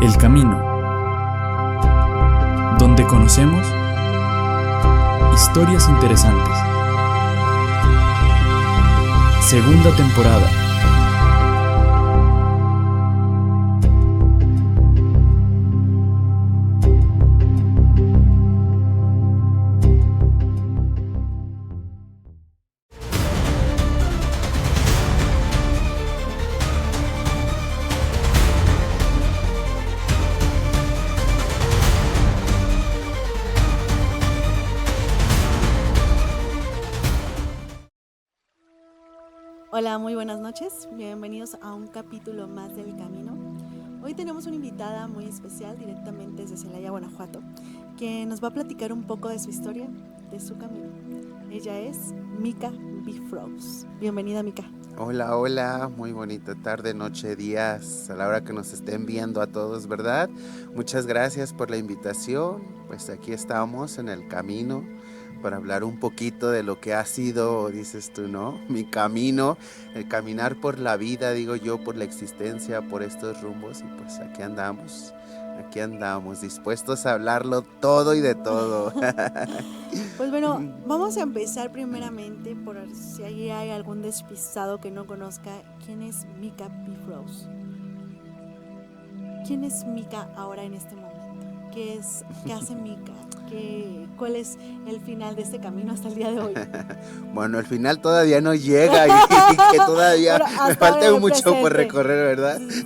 El Camino, donde conocemos historias interesantes. Segunda temporada. Hola, muy buenas noches, bienvenidos a un capítulo más del Camino. Hoy tenemos una invitada muy especial directamente desde Celaya, Guanajuato, que nos va a platicar un poco de su historia, de su camino. Ella es Mika Bifrost. Bienvenida, Mika. Hola, hola, muy bonita tarde, noche, días, a la hora que nos estén viendo a todos, ¿verdad? Muchas gracias por la invitación, pues aquí estamos en el camino para hablar un poquito de lo que ha sido, dices tú, ¿no? Mi camino, el caminar por la vida, digo yo, por la existencia, por estos rumbos y pues aquí andamos, dispuestos a hablarlo todo y de todo. Pues bueno, vamos a empezar primeramente por si hay algún despistado que no conozca quién es Mika Bifrost. ¿Quién es Mika ahora en este momento? ¿Qué hace Mika? ¿Cuál es el final de este camino hasta el día de hoy? Bueno, el final todavía no llega y que todavía me falta mucho por recorrer, ¿verdad? Sí.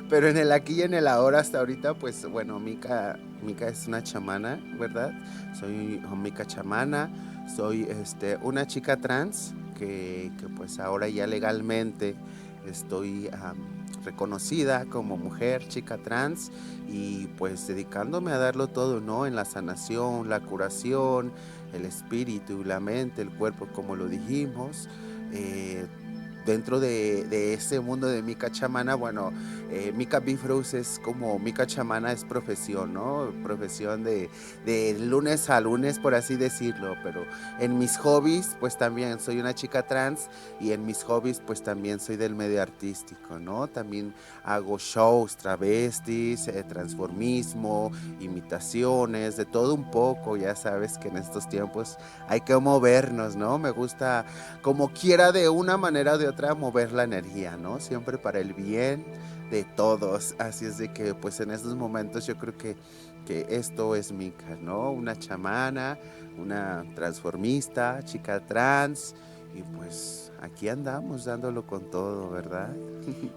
Pero en el aquí y en el ahora hasta ahorita, pues bueno, Mika es una chamana, ¿verdad? Soy Mika chamana, soy una chica trans que pues ahora ya legalmente estoy reconocida como mujer, chica trans y pues dedicándome a darlo todo, ¿no? En la sanación, la curación, el espíritu, la mente, el cuerpo, como lo dijimos. Dentro de ese mundo de Mika chamana, bueno, Mika Bifrost es como Mika chamana es profesión, ¿no? Profesión de lunes a lunes, por así decirlo, pero en mis hobbies, pues también soy una chica trans y en mis hobbies, pues también soy del medio artístico, ¿no? También hago shows, travestis, transformismo, imitaciones, de todo un poco, ya sabes que en estos tiempos hay que movernos, ¿no? Me gusta como quiera de una manera o de otra mover la energía, ¿no? Siempre para el bien de todos. Así es de que pues en estos momentos yo creo que esto es Mika, ¿no? Una chamana, una transformista, chica trans y pues aquí andamos dándolo con todo, ¿verdad?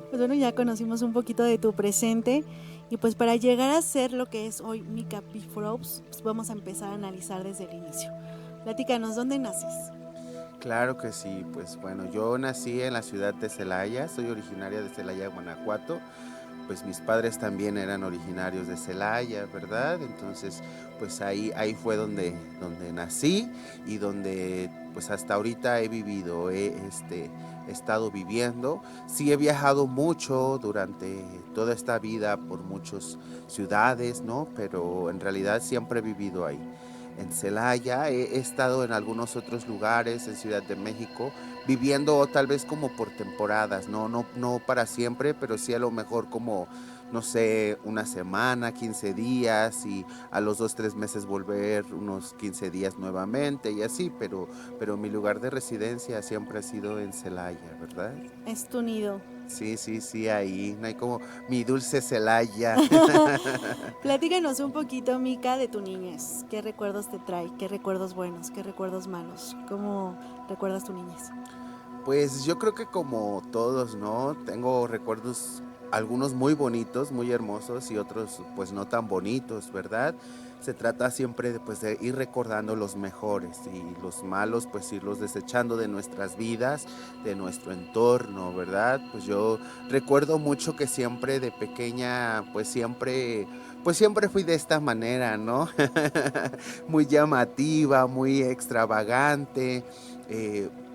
Pues bueno, ya conocimos un poquito de tu presente y pues para llegar a ser lo que es hoy Mika Bifrost, pues vamos a empezar a analizar desde el inicio. Platícanos, ¿dónde naces? Claro que sí, pues bueno, yo nací en la ciudad de Celaya, soy originaria de Celaya, Guanajuato, pues mis padres también eran originarios de Celaya, ¿verdad? Entonces, pues ahí fue donde nací y donde pues hasta ahorita he vivido, he estado viviendo. Sí he viajado mucho durante toda esta vida por muchas ciudades, ¿no? Pero en realidad siempre he vivido ahí en Celaya, he estado en algunos otros lugares, en Ciudad de México, viviendo tal vez como por temporadas, no para siempre, pero sí a lo mejor como, no sé, una semana, 15 días y a los 2, 3 meses volver unos 15 días nuevamente y así, pero mi lugar de residencia siempre ha sido en Celaya, ¿verdad? Es tu nido. Sí, ahí, no hay como mi dulce Celaya. Platícanos un poquito, Mika, de tu niñez. ¿Qué recuerdos te trae? ¿Qué recuerdos buenos? ¿Qué recuerdos malos? ¿Cómo recuerdas tu niñez? Pues yo creo que como todos, ¿no? Tengo recuerdos, algunos muy bonitos, muy hermosos y otros pues no tan bonitos, ¿verdad? Se trata siempre de, pues, de ir recordando los mejores y los malos pues irlos desechando de nuestras vidas, de nuestro entorno, ¿verdad? Pues yo recuerdo mucho que siempre de pequeña pues siempre fui de esta manera, ¿no? Muy llamativa, muy extravagante.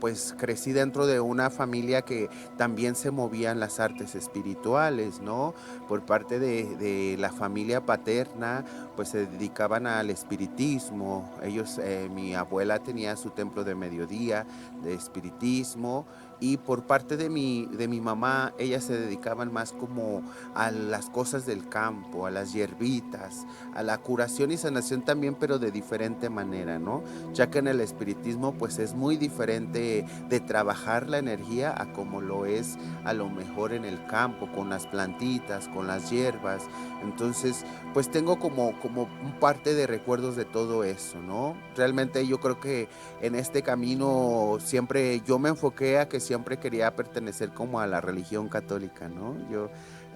Pues crecí dentro de una familia que también se movía en las artes espirituales, ¿no? Por parte de la familia paterna, pues se dedicaban al espiritismo. Ellos, mi abuela tenía su templo de mediodía de espiritismo Y por parte de mi mamá, ellas se dedicaban más como a las cosas del campo, a las hierbitas, a la curación y sanación también, pero de diferente manera, ¿no? Ya que en el espiritismo pues es muy diferente de trabajar la energía a como lo es a lo mejor en el campo, con las plantitas, con las hierbas. Entonces, pues tengo como un parte de recuerdos de todo eso, ¿no? Realmente yo creo que en este camino siempre yo me enfoqué a que siempre quería pertenecer como a la religión católica, ¿no?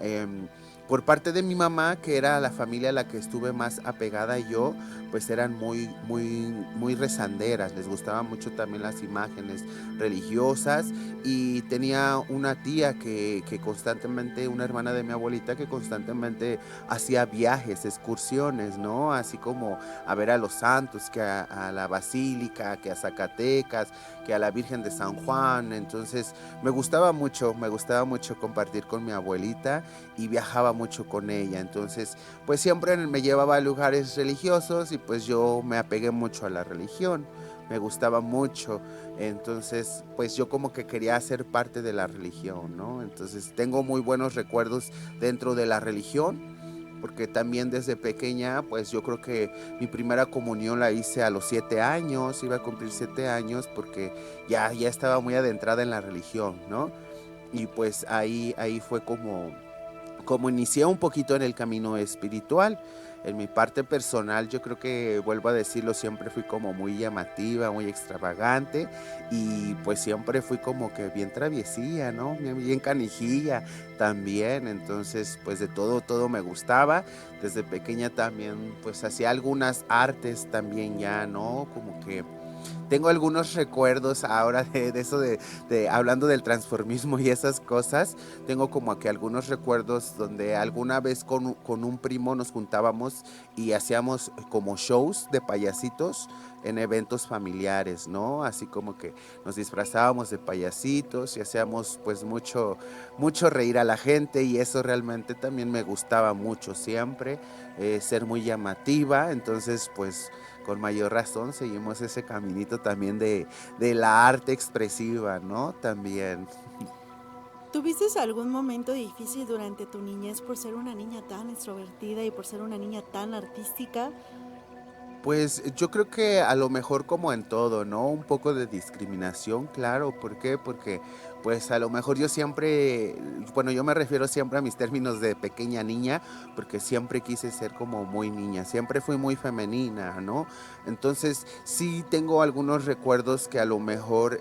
Em, por parte de mi mamá, que era la familia a la que estuve más apegada yo, pues eran muy rezanderas, les gustaban mucho también las imágenes religiosas y tenía una tía que constantemente, una hermana de mi abuelita que constantemente hacía viajes, excursiones, ¿no? Así como a ver a los santos, que a la basílica, que a Zacatecas, que a la Virgen de San Juan. Entonces me gustaba mucho compartir con mi abuelita y viajaba mucho con ella. Entonces, pues siempre me llevaba a lugares religiosos y pues yo me apegué mucho a la religión. Me gustaba mucho, entonces pues yo como que quería ser parte de la religión, ¿no? Entonces tengo muy buenos recuerdos dentro de la religión, porque también desde pequeña, pues yo creo que mi primera comunión la hice a los 7 años, iba a cumplir 7 años, porque ya estaba muy adentrada en la religión, ¿no? Y pues ahí fue como inicié un poquito en el camino espiritual. En mi parte personal, yo creo que, vuelvo a decirlo, siempre fui como muy llamativa, muy extravagante y pues siempre fui como que bien traviesía, ¿no? Bien canijilla también, entonces pues de todo me gustaba. Desde pequeña también pues hacía algunas artes también ya, ¿no? Como que tengo algunos recuerdos ahora de eso de hablando del transformismo y esas cosas. Tengo como que algunos recuerdos donde alguna vez con un primo nos juntábamos y hacíamos como shows de payasitos en eventos familiares, ¿no? Así como que nos disfrazábamos de payasitos y hacíamos pues mucho reír a la gente y eso realmente también me gustaba mucho siempre, ser muy llamativa. Entonces pues con mayor razón seguimos ese caminito también de la arte expresiva, ¿no? También. ¿Tuviste algún momento difícil durante tu niñez por ser una niña tan extrovertida y por ser una niña tan artística? Pues yo creo que a lo mejor como en todo, ¿no? Un poco de discriminación, claro. ¿Por qué? Porque pues a lo mejor yo siempre, bueno, yo me refiero siempre a mis términos de pequeña niña, porque siempre quise ser como muy niña, siempre fui muy femenina, ¿no? Entonces sí tengo algunos recuerdos que a lo mejor,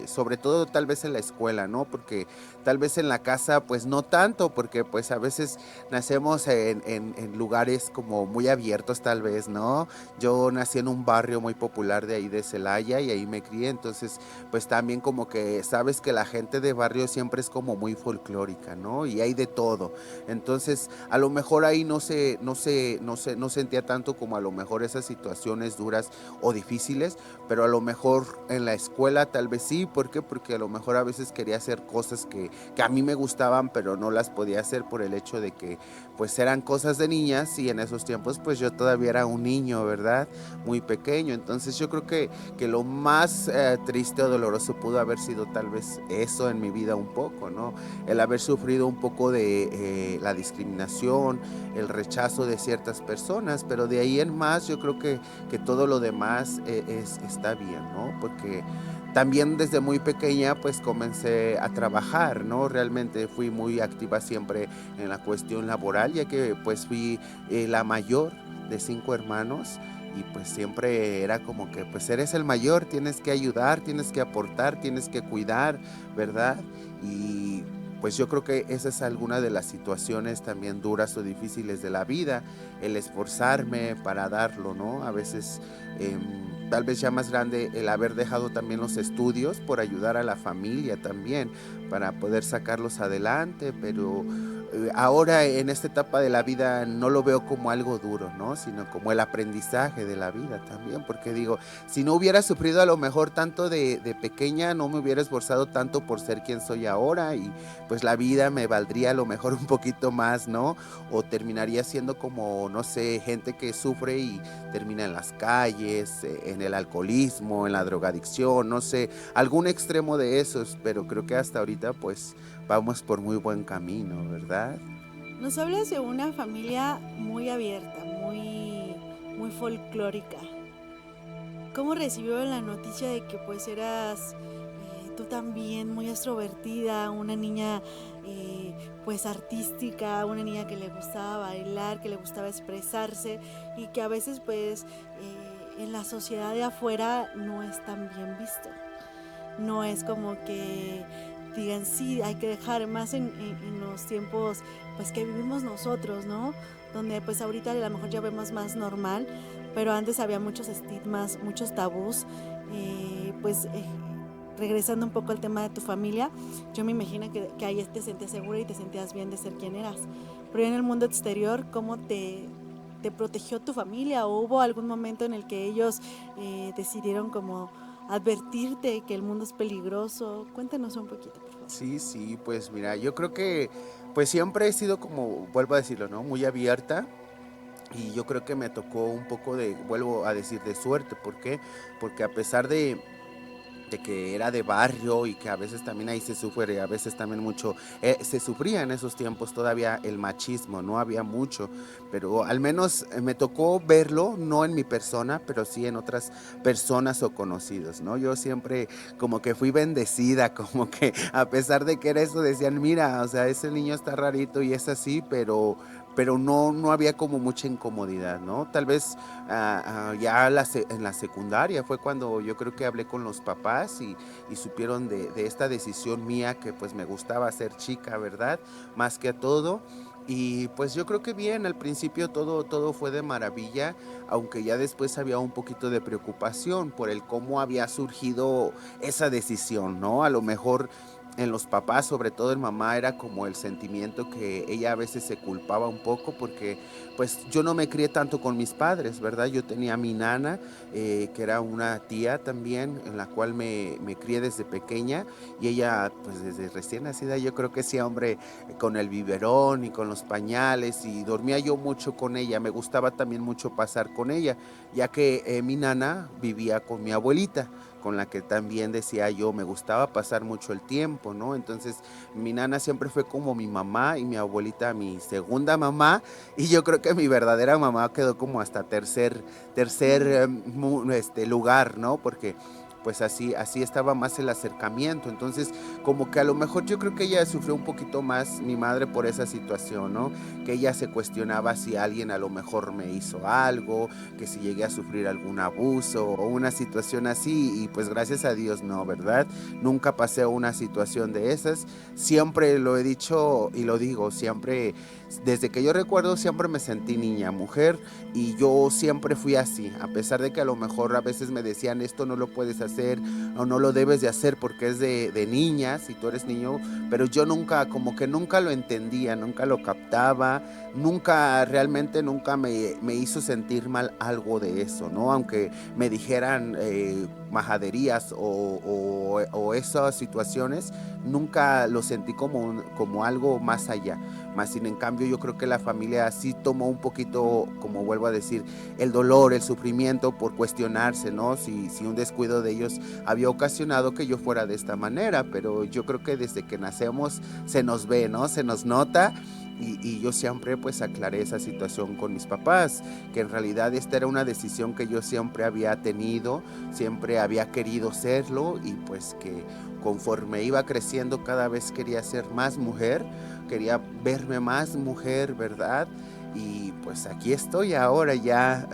sobre todo tal vez en la escuela, ¿no? Porque tal vez en la casa pues no tanto, porque pues a veces nacemos en lugares como muy abiertos tal vez, ¿no? Yo nací en un barrio muy popular de ahí de Celaya y ahí me crié, entonces pues también como que sabes que la gente de barrio siempre es como muy folclórica, ¿no? Y hay de todo. Entonces, a lo mejor ahí no sentía tanto como a lo mejor esas situaciones duras o difíciles, pero a lo mejor en la escuela tal vez sí. ¿Por qué? Porque a lo mejor a veces quería hacer cosas que a mí me gustaban, pero no las podía hacer por el hecho de que pues eran cosas de niñas y en esos tiempos pues yo todavía era un niño, ¿verdad? Muy pequeño. Entonces yo creo que lo más triste o doloroso pudo haber sido tal vez eso en mi vida un poco, ¿no? El haber sufrido un poco de la discriminación, el rechazo de ciertas personas, pero de ahí en más yo creo que todo lo demás está bien, ¿no? Porque también desde muy pequeña pues comencé a trabajar, ¿no? Realmente fui muy activa siempre en la cuestión laboral, ya que pues fui la mayor de 5 hermanos y pues siempre era como que pues eres el mayor, tienes que ayudar, tienes que aportar, tienes que cuidar, ¿verdad? Y pues yo creo que esa es alguna de las situaciones también duras o difíciles de la vida, el esforzarme para darlo, ¿no? A veces tal vez ya más grande el haber dejado también los estudios por ayudar a la familia también, para poder sacarlos adelante, pero ahora en esta etapa de la vida no lo veo como algo duro, ¿no? Sino como el aprendizaje de la vida también, porque digo, si no hubiera sufrido a lo mejor tanto de pequeña, no me hubiera esforzado tanto por ser quien soy ahora y pues la vida me valdría a lo mejor un poquito más, ¿no? O terminaría siendo como, no sé, gente que sufre y termina en las calles, en el alcoholismo, en la drogadicción, no sé, algún extremo de esos, pero creo que hasta ahorita pues vamos por muy buen camino, ¿verdad? Nos hablas de una familia muy abierta, muy folclórica. ¿Cómo recibió la noticia de que pues eras tú también muy extrovertida, una niña pues artística, una niña que le gustaba bailar, que le gustaba expresarse y que a veces pues en la sociedad de afuera no es tan bien visto? No es como que digan sí, hay que dejar más en los tiempos pues que vivimos nosotros, ¿no? Donde pues ahorita a lo mejor ya vemos más normal, pero antes había muchos estigmas, muchos tabús, pues regresando un poco al tema de tu familia, yo me imagino que ahí te sentías segura y te sentías bien de ser quien eras, pero en el mundo exterior, ¿cómo te protegió tu familia o hubo algún momento en el que ellos decidieron como advertirte que el mundo es peligroso? Cuéntanos un poquito, por favor. Sí, sí, pues mira, yo creo que pues siempre he sido como, vuelvo a decirlo, ¿no? Muy abierta. Y yo creo que me tocó un poco de, vuelvo a decir, de suerte. ¿Por qué? Porque a pesar de que era de barrio y que a veces también ahí se sufre, a veces también mucho, se sufría en esos tiempos todavía el machismo, no había mucho, pero al menos me tocó verlo, no en mi persona, pero sí en otras personas o conocidos, ¿no? Yo siempre como que fui bendecida, como que a pesar de que era eso, decían, mira, o sea, ese niño está rarito y es así, pero no, no había como mucha incomodidad, ¿no? Tal vez ya en la secundaria fue cuando yo creo que hablé con los papás y supieron de esta decisión mía que pues me gustaba ser chica, ¿verdad? Más que a todo. Y pues yo creo que bien, al principio todo fue de maravilla, aunque ya después había un poquito de preocupación por el cómo había surgido esa decisión, ¿no? A lo mejor en los papás, sobre todo en mamá, era como el sentimiento que ella a veces se culpaba un poco porque pues yo no me crié tanto con mis padres, ¿verdad? Yo tenía a mi nana, que era una tía también, en la cual me crié desde pequeña y ella pues desde recién nacida yo creo que sí, hombre, con el biberón y con los pañales y dormía yo mucho con ella, me gustaba también mucho pasar con ella, ya que mi nana vivía con mi abuelita, con la que también decía yo, me gustaba pasar mucho el tiempo, ¿no? Entonces mi nana siempre fue como mi mamá y mi abuelita mi segunda mamá y yo creo que mi verdadera mamá quedó como hasta tercer lugar, ¿no? Porque pues así estaba más el acercamiento, entonces como que a lo mejor yo creo que ella sufrió un poquito más, mi madre, por esa situación, ¿no? Que ella se cuestionaba si alguien a lo mejor me hizo algo, que si llegué a sufrir algún abuso o una situación así y pues gracias a Dios no, ¿verdad? Nunca pasé una situación de esas, siempre lo he dicho y lo digo, siempre, desde que yo recuerdo siempre me sentí niña, mujer y yo siempre fui así, a pesar de que a lo mejor a veces me decían esto no lo puedes hacer o no lo debes de hacer porque es de niñas y tú eres niño, pero yo nunca, como que nunca lo entendía, nunca lo captaba, nunca, realmente nunca me hizo sentir mal algo de eso, ¿no? Aunque me dijeran majaderías o esas situaciones, nunca lo sentí como algo más allá. Más sin en cambio yo creo que la familia sí tomó un poquito, como vuelvo a decir, el dolor, el sufrimiento por cuestionarse, ¿no? Si un descuido de ellos había ocasionado que yo fuera de esta manera, pero yo creo que desde que nacemos se nos ve, ¿no? Se nos nota. Y yo siempre pues aclaré esa situación con mis papás, que en realidad esta era una decisión que yo siempre había tenido, siempre había querido serlo y pues que conforme iba creciendo cada vez quería ser más mujer, quería verme más mujer, ¿verdad? Y pues aquí estoy ahora ya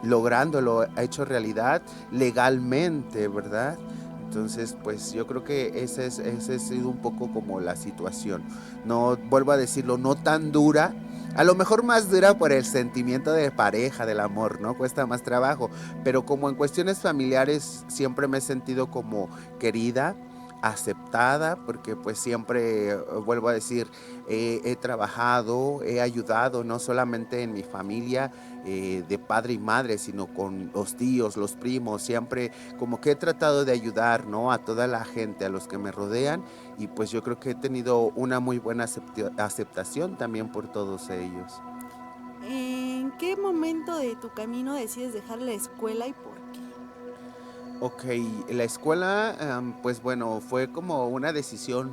lográndolo, hecho realidad legalmente, ¿verdad? Entonces, pues yo creo que esa ha sido un poco como la situación. No, vuelvo a decirlo, no tan dura. A lo mejor más dura por el sentimiento de pareja, del amor, ¿no? Cuesta más trabajo. Pero como en cuestiones familiares siempre me he sentido como querida, aceptada, porque pues siempre, vuelvo a decir, he trabajado, he ayudado no solamente en mi familia de padre y madre, sino con los tíos, los primos, siempre como que he tratado de ayudar, ¿no? A toda la gente, a los que me rodean, y pues yo creo que he tenido una muy buena aceptación también por todos ellos. ¿En qué momento de tu camino decides dejar la escuela y por qué? Ok, la escuela, pues bueno, fue como una decisión,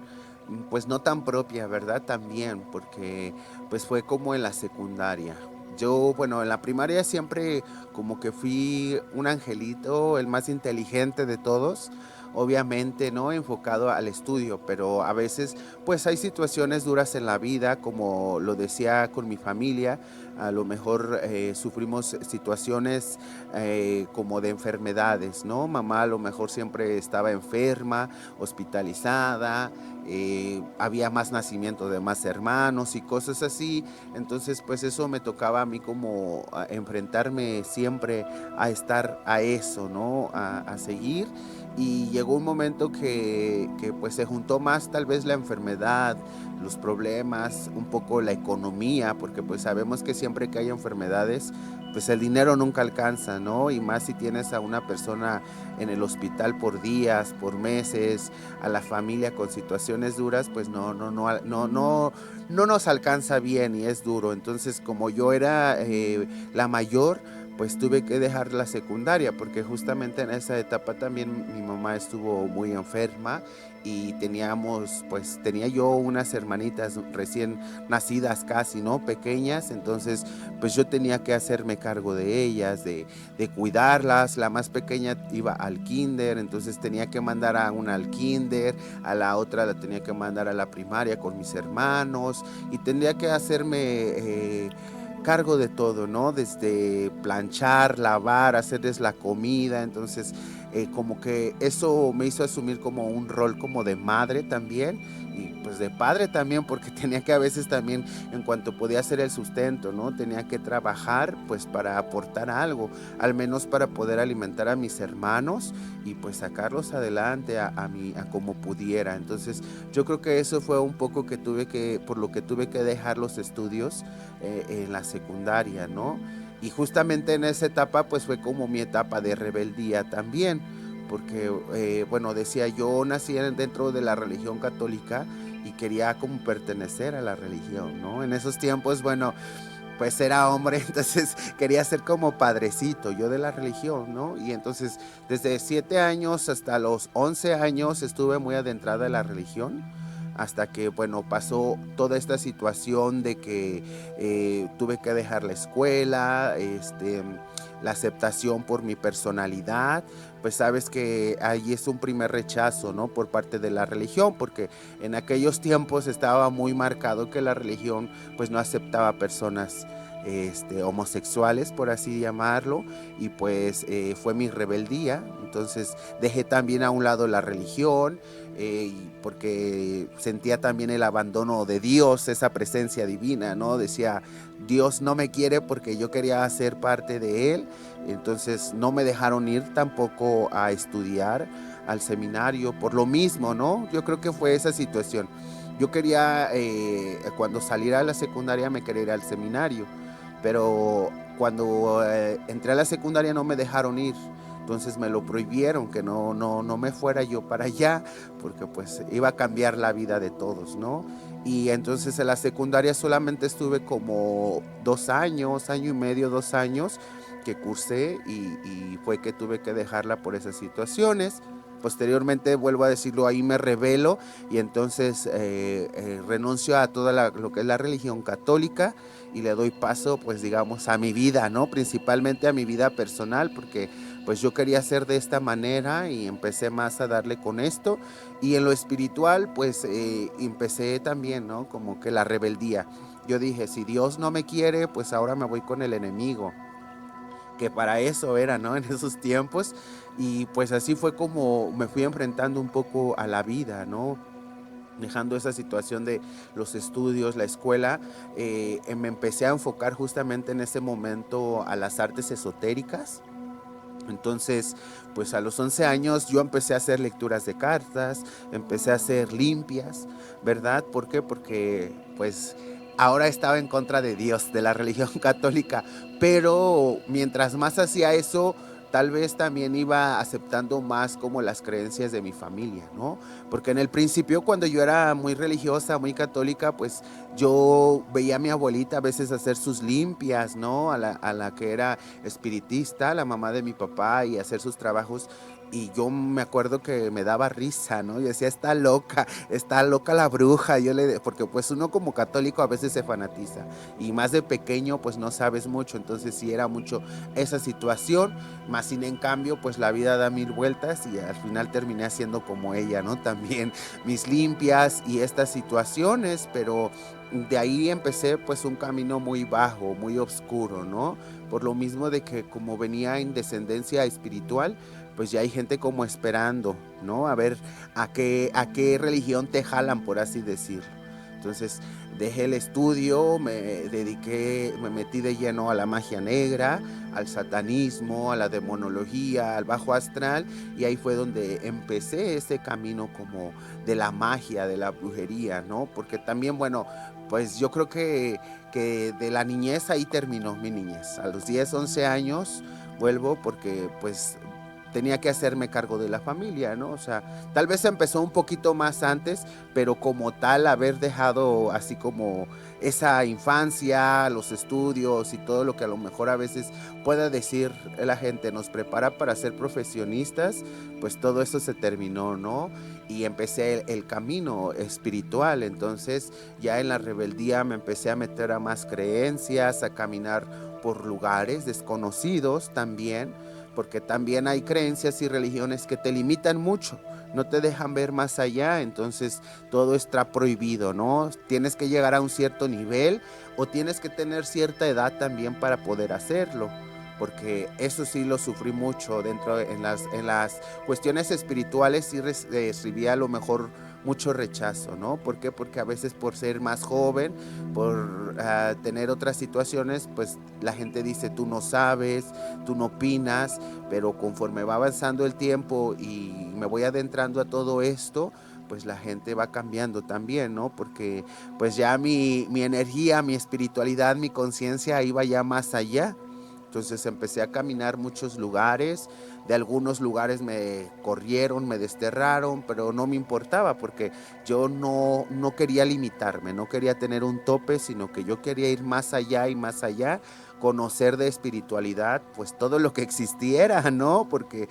pues no tan propia, ¿verdad? También, porque pues fue como en la secundaria. Yo, bueno, en la primaria siempre como que fui un angelito, el más inteligente de todos, obviamente, ¿no? Enfocado al estudio, pero a veces pues hay situaciones duras en la vida, como lo decía con mi familia, a lo mejor sufrimos situaciones como de enfermedades, ¿no? Mamá a lo mejor siempre estaba enferma, hospitalizada, había más nacimiento de más hermanos y cosas así. Entonces, pues eso me tocaba a mí como a enfrentarme siempre a estar a eso, ¿no? A seguir. Y llegó un momento que pues se juntó más tal vez la enfermedad, los problemas, un poco la economía, porque pues sabemos que siempre que hay enfermedades, pues el dinero nunca alcanza, ¿no? Y más si tienes a una persona en el hospital por días, por meses, a la familia con situaciones duras, pues no nos alcanza bien y es duro. Entonces, como yo era la mayor, pues tuve que dejar la secundaria porque justamente en esa etapa también mi mamá estuvo muy enferma y tenía yo unas hermanitas recién nacidas casi, ¿no? Pequeñas, entonces pues yo tenía que hacerme cargo de ellas, de cuidarlas. La más pequeña iba al kinder, entonces tenía que mandar a una al kinder, a la otra la tenía que mandar a la primaria con mis hermanos y tendría que hacerme cargo de todo, ¿no? Desde planchar, lavar, hacerles la comida, entonces como que eso me hizo asumir como un rol como de madre también y pues de padre también porque tenía que a veces también en cuanto podía hacer el sustento, ¿no? Tenía que trabajar pues para aportar algo, al menos para poder alimentar a mis hermanos y pues sacarlos adelante a como pudiera. Entonces yo creo que eso fue un poco por lo que tuve que dejar los estudios en la secundaria, ¿no? Y justamente en esa etapa pues fue como mi etapa de rebeldía también, porque bueno, decía yo nací dentro de la religión católica y quería como pertenecer a la religión, ¿no? En esos tiempos, bueno, pues era hombre, entonces quería ser como padrecito yo de la religión, ¿no? Y entonces desde 7 años hasta los 11 años estuve muy adentrada en la religión hasta que, bueno, pasó toda esta situación de que tuve que dejar la escuela, la aceptación por mi personalidad, pues sabes que ahí es un primer rechazo, ¿no? Por parte de la religión, porque en aquellos tiempos estaba muy marcado que la religión pues no aceptaba personas homosexuales, por así llamarlo, y pues fue mi rebeldía. Entonces dejé también a un lado la religión, porque sentía también el abandono de Dios, esa presencia divina, ¿no? Decía, Dios no me quiere porque yo quería ser parte de Él, entonces no me dejaron ir tampoco a estudiar al seminario, por lo mismo, ¿no? Yo creo que fue esa situación. Yo quería, cuando saliera de la secundaria, me quería ir al seminario, pero cuando entré a la secundaria no me dejaron ir. Entonces me lo prohibieron, que no me fuera yo para allá, porque pues iba a cambiar la vida de todos, ¿no? Y entonces en la secundaria solamente estuve como 2 años, año y medio, 2 años que cursé y fue que tuve que dejarla por esas situaciones. Posteriormente, vuelvo a decirlo, ahí me rebelo y entonces renuncio a toda lo que es la religión católica y le doy paso, pues digamos, a mi vida, ¿no? Principalmente a mi vida personal, porque pues yo quería ser de esta manera y empecé más a darle con esto. Y en lo espiritual, pues empecé también, ¿no? Como que la rebeldía. Yo dije, si Dios no me quiere, pues ahora me voy con el enemigo, que para eso era, ¿no? En esos tiempos. Y pues así fue como me fui enfrentando un poco a la vida, ¿no? Dejando esa situación de los estudios, la escuela, me empecé a enfocar justamente en ese momento a las artes esotéricas. Entonces, pues a los 11 años yo empecé a hacer lecturas de cartas, empecé a hacer limpias, ¿verdad? ¿Por qué? Porque pues ahora estaba en contra de Dios, de la religión católica, pero mientras más hacía eso, tal vez también iba aceptando más como las creencias de mi familia, ¿no? Porque en el principio, cuando yo era muy religiosa, muy católica, pues yo veía a mi abuelita a veces hacer sus limpias, ¿no? A la que era espiritista, la mamá de mi papá, y hacer sus trabajos. Y yo me acuerdo que me daba risa, ¿no? Yo decía, está loca la bruja. Porque pues uno como católico a veces se fanatiza. Y más de pequeño pues no sabes mucho. Entonces sí era mucho esa situación. Más sin en cambio pues la vida da mil vueltas y al final terminé haciendo como ella, ¿no? También mis limpias y estas situaciones, pero de ahí empecé pues un camino muy bajo, muy oscuro, ¿no? Por lo mismo de que como venía en descendencia espiritual, pues ya hay gente como esperando, ¿no? A ver a qué religión te jalan, por así decirlo. Entonces dejé el estudio, me metí de lleno a la magia negra, al satanismo, a la demonología, al bajo astral, y ahí fue donde empecé ese camino como de la magia, de la brujería, ¿no? Porque también, bueno, pues yo creo que de la niñez ahí terminó mi niñez. A los 10, 11 años vuelvo porque pues tenía que hacerme cargo de la familia, ¿no? O sea, tal vez empezó un poquito más antes, pero como tal haber dejado así como esa infancia, los estudios y todo lo que a lo mejor a veces pueda decir la gente nos prepara para ser profesionistas, pues todo eso se terminó, ¿no? Y empecé el camino espiritual. Entonces ya en la rebeldía me empecé a meter a más creencias, a caminar por lugares desconocidos también, porque también hay creencias y religiones que te limitan mucho, no te dejan ver más allá. Entonces todo está prohibido, ¿no? Tienes que llegar a un cierto nivel o tienes que tener cierta edad también para poder hacerlo, porque eso sí lo sufrí mucho en las cuestiones espirituales. Sí recibía a lo mejor mucho rechazo, ¿no? ¿Por qué? Porque a veces por ser más joven, por tener otras situaciones, pues la gente dice, tú no sabes, tú no opinas, pero conforme va avanzando el tiempo y me voy adentrando a todo esto, pues la gente va cambiando también, ¿no? Porque pues ya mi energía, mi espiritualidad, mi conciencia iba ya más allá. Entonces empecé a caminar muchos lugares, de algunos lugares me corrieron, me desterraron, pero no me importaba porque yo no quería limitarme, no quería tener un tope, sino que yo quería ir más allá y más allá, conocer de espiritualidad, pues todo lo que existiera, ¿no? Porque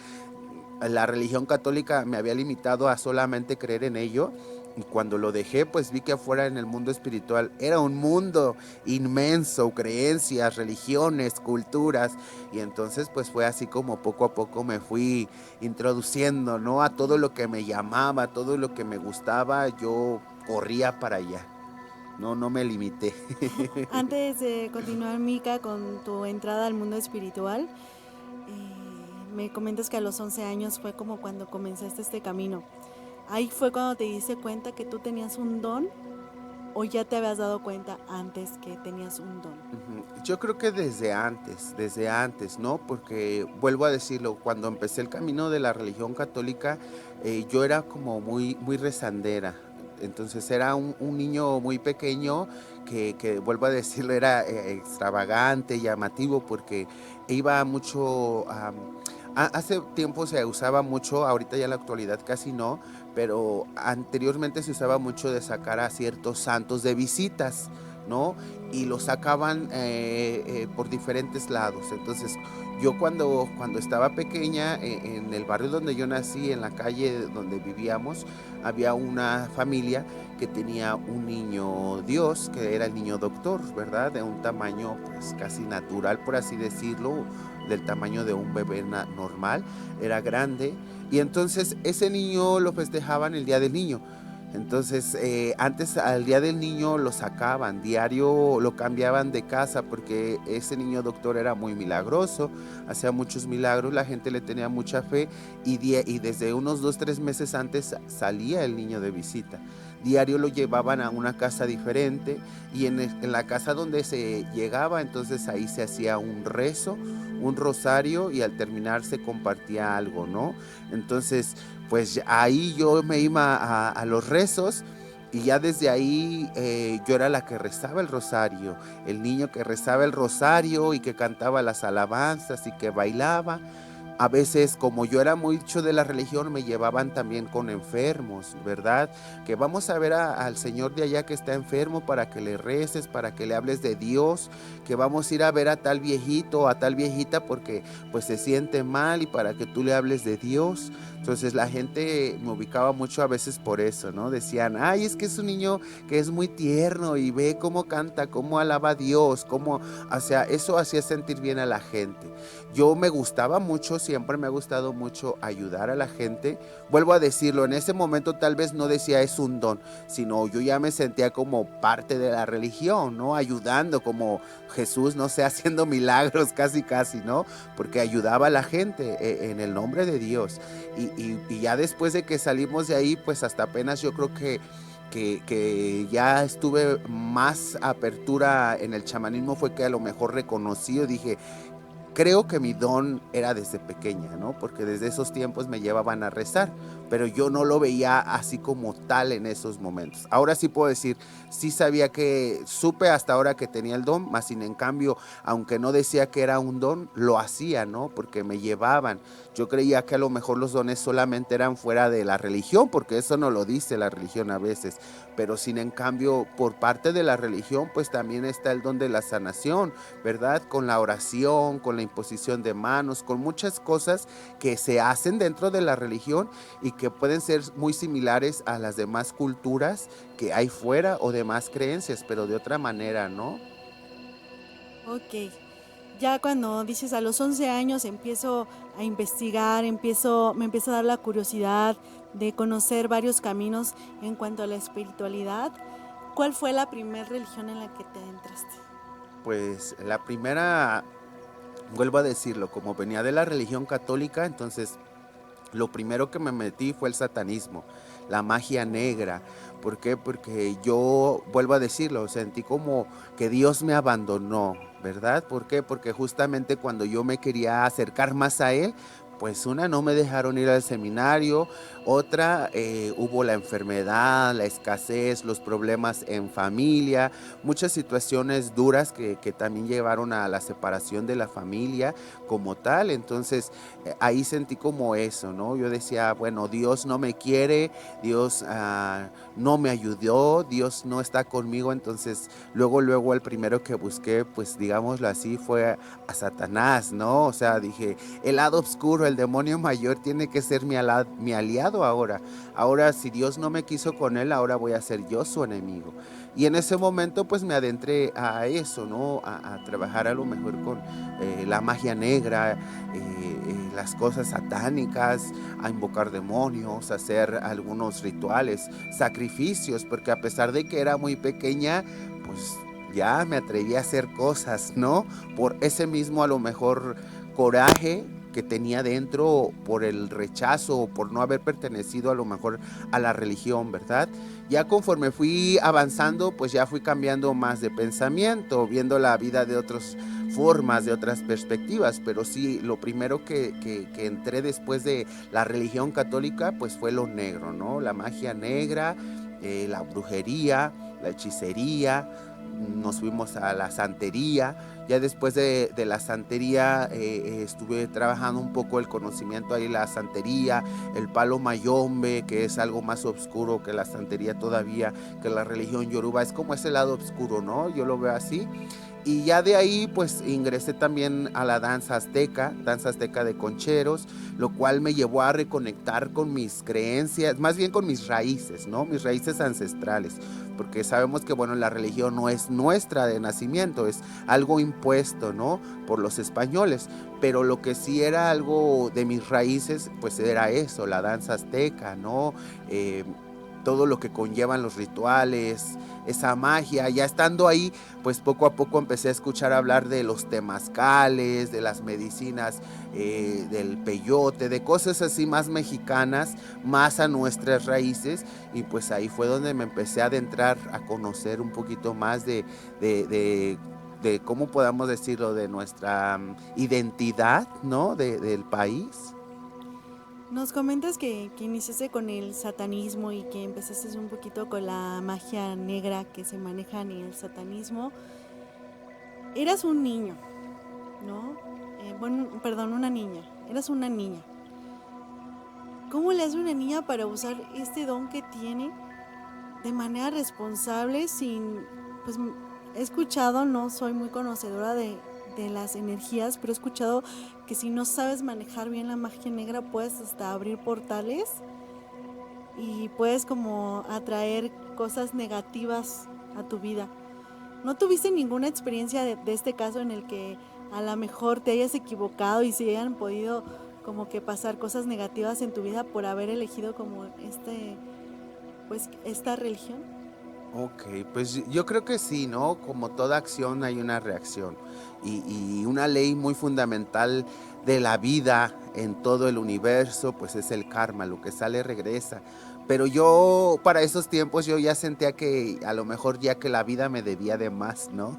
la religión católica me había limitado a solamente creer en ello. Y cuando lo dejé, pues vi que afuera en el mundo espiritual era un mundo inmenso, creencias, religiones, culturas. Y entonces pues fue así como poco a poco me fui introduciendo, ¿no? A todo lo que me llamaba, a todo lo que me gustaba, yo corría para allá. No me limité. Antes de continuar, Mica, con tu entrada al mundo espiritual, me comentas que a los 11 años fue como cuando comenzaste este camino. Ahí fue cuando te diste cuenta que tú tenías un don, o ya te habías dado cuenta antes que tenías un don. Yo creo que desde antes, ¿no? Porque vuelvo a decirlo, cuando empecé el camino de la religión católica, yo era como muy, muy rezandera. Entonces era un niño muy pequeño que, vuelvo a decirlo, era extravagante, llamativo, porque iba mucho hace tiempo se usaba mucho, ahorita ya en la actualidad casi no, pero anteriormente se usaba mucho de sacar a ciertos santos de visitas, ¿no? Y los sacaban por diferentes lados. Entonces yo cuando estaba pequeña, en el barrio donde yo nací, en la calle donde vivíamos, había una familia que tenía un niño Dios, que era el niño doctor, ¿verdad? De un tamaño pues casi natural, por así decirlo, del tamaño de un bebé normal, era grande. Y entonces ese niño lo festejaban el Día del Niño. Entonces antes al Día del Niño lo sacaban, diario lo cambiaban de casa, porque ese niño doctor era muy milagroso, hacía muchos milagros, la gente le tenía mucha fe, y desde unos 2, 3 meses antes salía el niño de visita. diario lo llevaban a una casa diferente y en la casa donde se llegaba, entonces ahí se hacía un rezo, un rosario y al terminar se compartía algo, ¿no? Entonces, pues ahí yo me iba a los rezos y ya desde ahí yo era la que rezaba el rosario, el niño que rezaba el rosario y que cantaba las alabanzas y que bailaba. A veces, como yo era mucho de la religión, me llevaban también con enfermos, ¿verdad? Que vamos a ver al señor de allá que está enfermo para que le reces, para que le hables de Dios, que vamos a ir a ver a tal viejito o a tal viejita porque pues se siente mal y para que tú le hables de Dios. Entonces la gente me ubicaba mucho a veces por eso, ¿no? Decían, ay, es que es un niño que es muy tierno y ve cómo canta, cómo alaba a Dios, cómo, o sea, eso hacía sentir bien a la gente. Yo me gustaba mucho, siempre me ha gustado mucho ayudar a la gente. Vuelvo a decirlo, en ese momento tal vez no decía es un don, sino yo ya me sentía como parte de la religión, ¿no? Ayudando como Jesús, no sé, haciendo milagros casi casi, ¿no? Porque ayudaba a la gente en el nombre de Dios. Y ya después de que salimos de ahí, pues hasta apenas yo creo que ya estuve más apertura en el chamanismo, fue que a lo mejor reconocí, dije, creo que mi don era desde pequeña, ¿no? Porque desde esos tiempos me llevaban a rezar, pero yo no lo veía así como tal en esos momentos. Ahora sí puedo decir, sí sabía que, supe hasta ahora que tenía el don, más sin en cambio, aunque no decía que era un don, lo hacía, ¿no? Porque me llevaban. Yo creía que a lo mejor los dones solamente eran fuera de la religión, porque eso no lo dice la religión a veces, pero sin en cambio, por parte de la religión, pues también está el don de la sanación, ¿verdad? Con la oración, con la imposición de manos, con muchas cosas que se hacen dentro de la religión y que pueden ser muy similares a las demás culturas que hay fuera o demás creencias, pero de otra manera, ¿no? Ok. Ya cuando dices a los 11 años empiezo a investigar, me empieza a dar la curiosidad de conocer varios caminos en cuanto a la espiritualidad. ¿Cuál fue la primera religión en la que te entraste? Pues la primera, vuelvo a decirlo, como venía de la religión católica, entonces lo primero que me metí fue el satanismo, la magia negra. ¿Por qué? Porque yo, vuelvo a decirlo, sentí como que Dios me abandonó, ¿verdad? ¿Por qué? Porque justamente cuando yo me quería acercar más a Él, pues una, no me dejaron ir al seminario, otra, hubo la enfermedad, la escasez, los problemas en familia, muchas situaciones duras que también llevaron a la separación de la familia como tal. Entonces ahí sentí como eso, ¿no? Yo decía, bueno, Dios no me quiere, Dios no me ayudó, Dios no está conmigo. Entonces luego el primero que busqué, pues digámoslo así, fue a Satanás, ¿no? O sea, dije, el lado oscuro, el demonio mayor tiene que ser mi aliado ahora. Ahora, si Dios no me quiso con él, ahora voy a ser yo su enemigo. Y en ese momento pues me adentré a eso, ¿no? A trabajar a lo mejor con la magia negra, las cosas satánicas, a invocar demonios, a hacer algunos rituales, sacrificios, porque a pesar de que era muy pequeña, pues ya me atreví a hacer cosas, ¿no? Por ese mismo a lo mejor coraje que tenía dentro por el rechazo o por no haber pertenecido a lo mejor a la religión, ¿verdad? Ya conforme fui avanzando, pues ya fui cambiando más de pensamiento, viendo la vida de otras formas, de otras perspectivas, pero sí, lo primero que entré después de la religión católica, pues fue lo negro, ¿no? La magia negra, la brujería, la hechicería, nos fuimos a la santería. Ya después de la santería estuve trabajando un poco el conocimiento ahí, la santería, el palo mayombe, que es algo más oscuro que la santería todavía, que la religión yoruba, es como ese lado oscuro, ¿no? Yo lo veo así. Y ya de ahí pues ingresé también a la danza azteca de concheros, lo cual me llevó a reconectar con mis creencias, más bien con mis raíces, ¿no? Mis raíces ancestrales, porque sabemos que, bueno, la religión no es nuestra de nacimiento, es algo impuesto, ¿no? Por los españoles, pero lo que sí era algo de mis raíces, pues era eso, la danza azteca, ¿no? Todo lo que conllevan los rituales, esa magia. Ya estando ahí, pues poco a poco empecé a escuchar hablar de los temazcales, de las medicinas, del peyote, de cosas así más mexicanas, más a nuestras raíces, y pues ahí fue donde me empecé a adentrar a conocer un poquito más de, de de cómo podamos decirlo, de nuestra identidad, ¿no? Del país. Nos comentas que iniciaste con el satanismo y que empezaste un poquito con la magia negra que se maneja en el satanismo. Eras un niño, ¿no? Perdón, una niña. Eras una niña. ¿Cómo le hace una niña para usar este don que tiene de manera responsable sin, pues he escuchado, no soy muy conocedora de las energías, pero he escuchado que si no sabes manejar bien la magia negra puedes hasta abrir portales y puedes como atraer cosas negativas a tu vida? ¿No tuviste ninguna experiencia de este caso en el que a lo mejor te hayas equivocado y se hayan podido como que pasar cosas negativas en tu vida por haber elegido como esta religión? Ok, pues yo creo que sí, ¿no? Como toda acción hay una reacción y una ley muy fundamental de la vida en todo el universo, pues es el karma, lo que sale regresa. Pero yo para esos tiempos yo ya sentía que a lo mejor ya que la vida me debía de más, ¿no?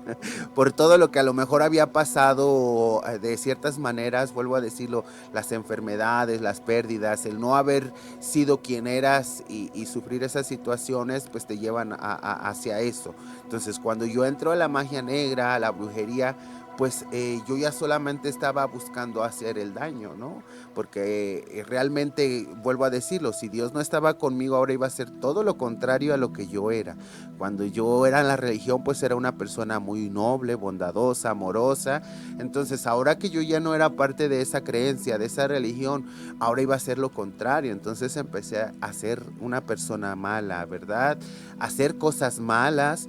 Por todo lo que a lo mejor había pasado de ciertas maneras, vuelvo a decirlo, las enfermedades, las pérdidas, el no haber sido quien eras y sufrir esas situaciones, pues te llevan hacia eso. Entonces, cuando yo entro a la magia negra, a la brujería, pues yo ya solamente estaba buscando hacer el daño, ¿no? Porque realmente, vuelvo a decirlo, si Dios no estaba conmigo, ahora iba a ser todo lo contrario a lo que yo era. Cuando yo era en la religión, pues era una persona muy noble, bondadosa, amorosa. Entonces, ahora que yo ya no era parte de esa creencia, de esa religión, ahora iba a ser lo contrario. Entonces empecé a ser una persona mala, ¿verdad? A hacer cosas malas,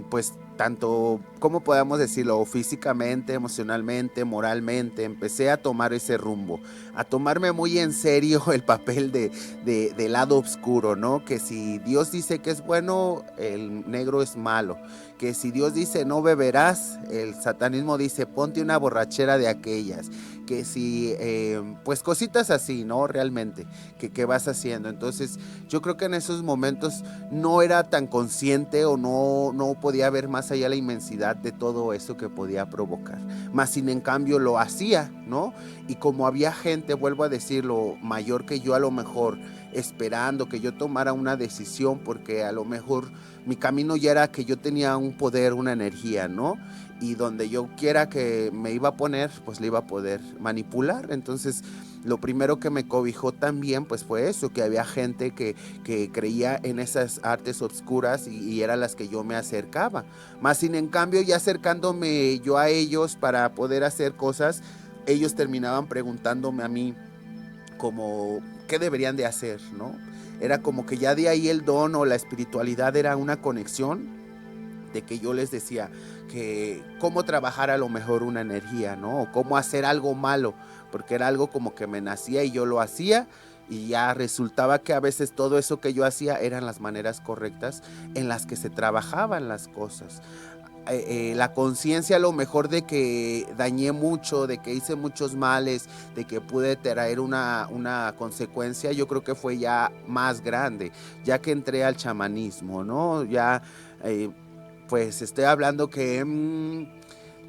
pues tanto, ¿cómo podemos decirlo? Físicamente, emocionalmente, moralmente, empecé a tomar ese rumbo, a tomarme muy en serio el papel de lado oscuro, ¿no? Que si Dios dice que es bueno, el negro es malo. Que si Dios dice no beberás, el satanismo dice ponte una borrachera de aquellas. Que si, pues cositas así, ¿no? Realmente, que vas haciendo. Entonces, yo creo que en esos momentos no era tan consciente o no podía ver más allá la inmensidad de todo eso que podía provocar. Más sin en cambio lo hacía, ¿no? Y como había gente, vuelvo a decirlo, mayor que yo a lo mejor, esperando que yo tomara una decisión, porque a lo mejor mi camino ya era que yo tenía un poder, una energía, ¿no? Y donde yo quiera que me iba a poner, pues le iba a poder manipular. Entonces, lo primero que me cobijó también, pues fue eso, que había gente que creía en esas artes obscuras y eran las que yo me acercaba. Más sin en cambio, ya acercándome yo a ellos para poder hacer cosas, ellos terminaban preguntándome a mí como qué deberían de hacer, ¿no? Era como que ya de ahí el don o la espiritualidad era una conexión de que yo les decía que cómo trabajar a lo mejor una energía, ¿no? O cómo hacer algo malo, porque era algo como que me nacía y yo lo hacía y ya resultaba que a veces todo eso que yo hacía eran las maneras correctas en las que se trabajaban las cosas. La conciencia a lo mejor de que dañé mucho, de que hice muchos males, de que pude traer una consecuencia, yo creo que fue ya más grande, ya que entré al chamanismo, ¿no? Ya, pues estoy hablando que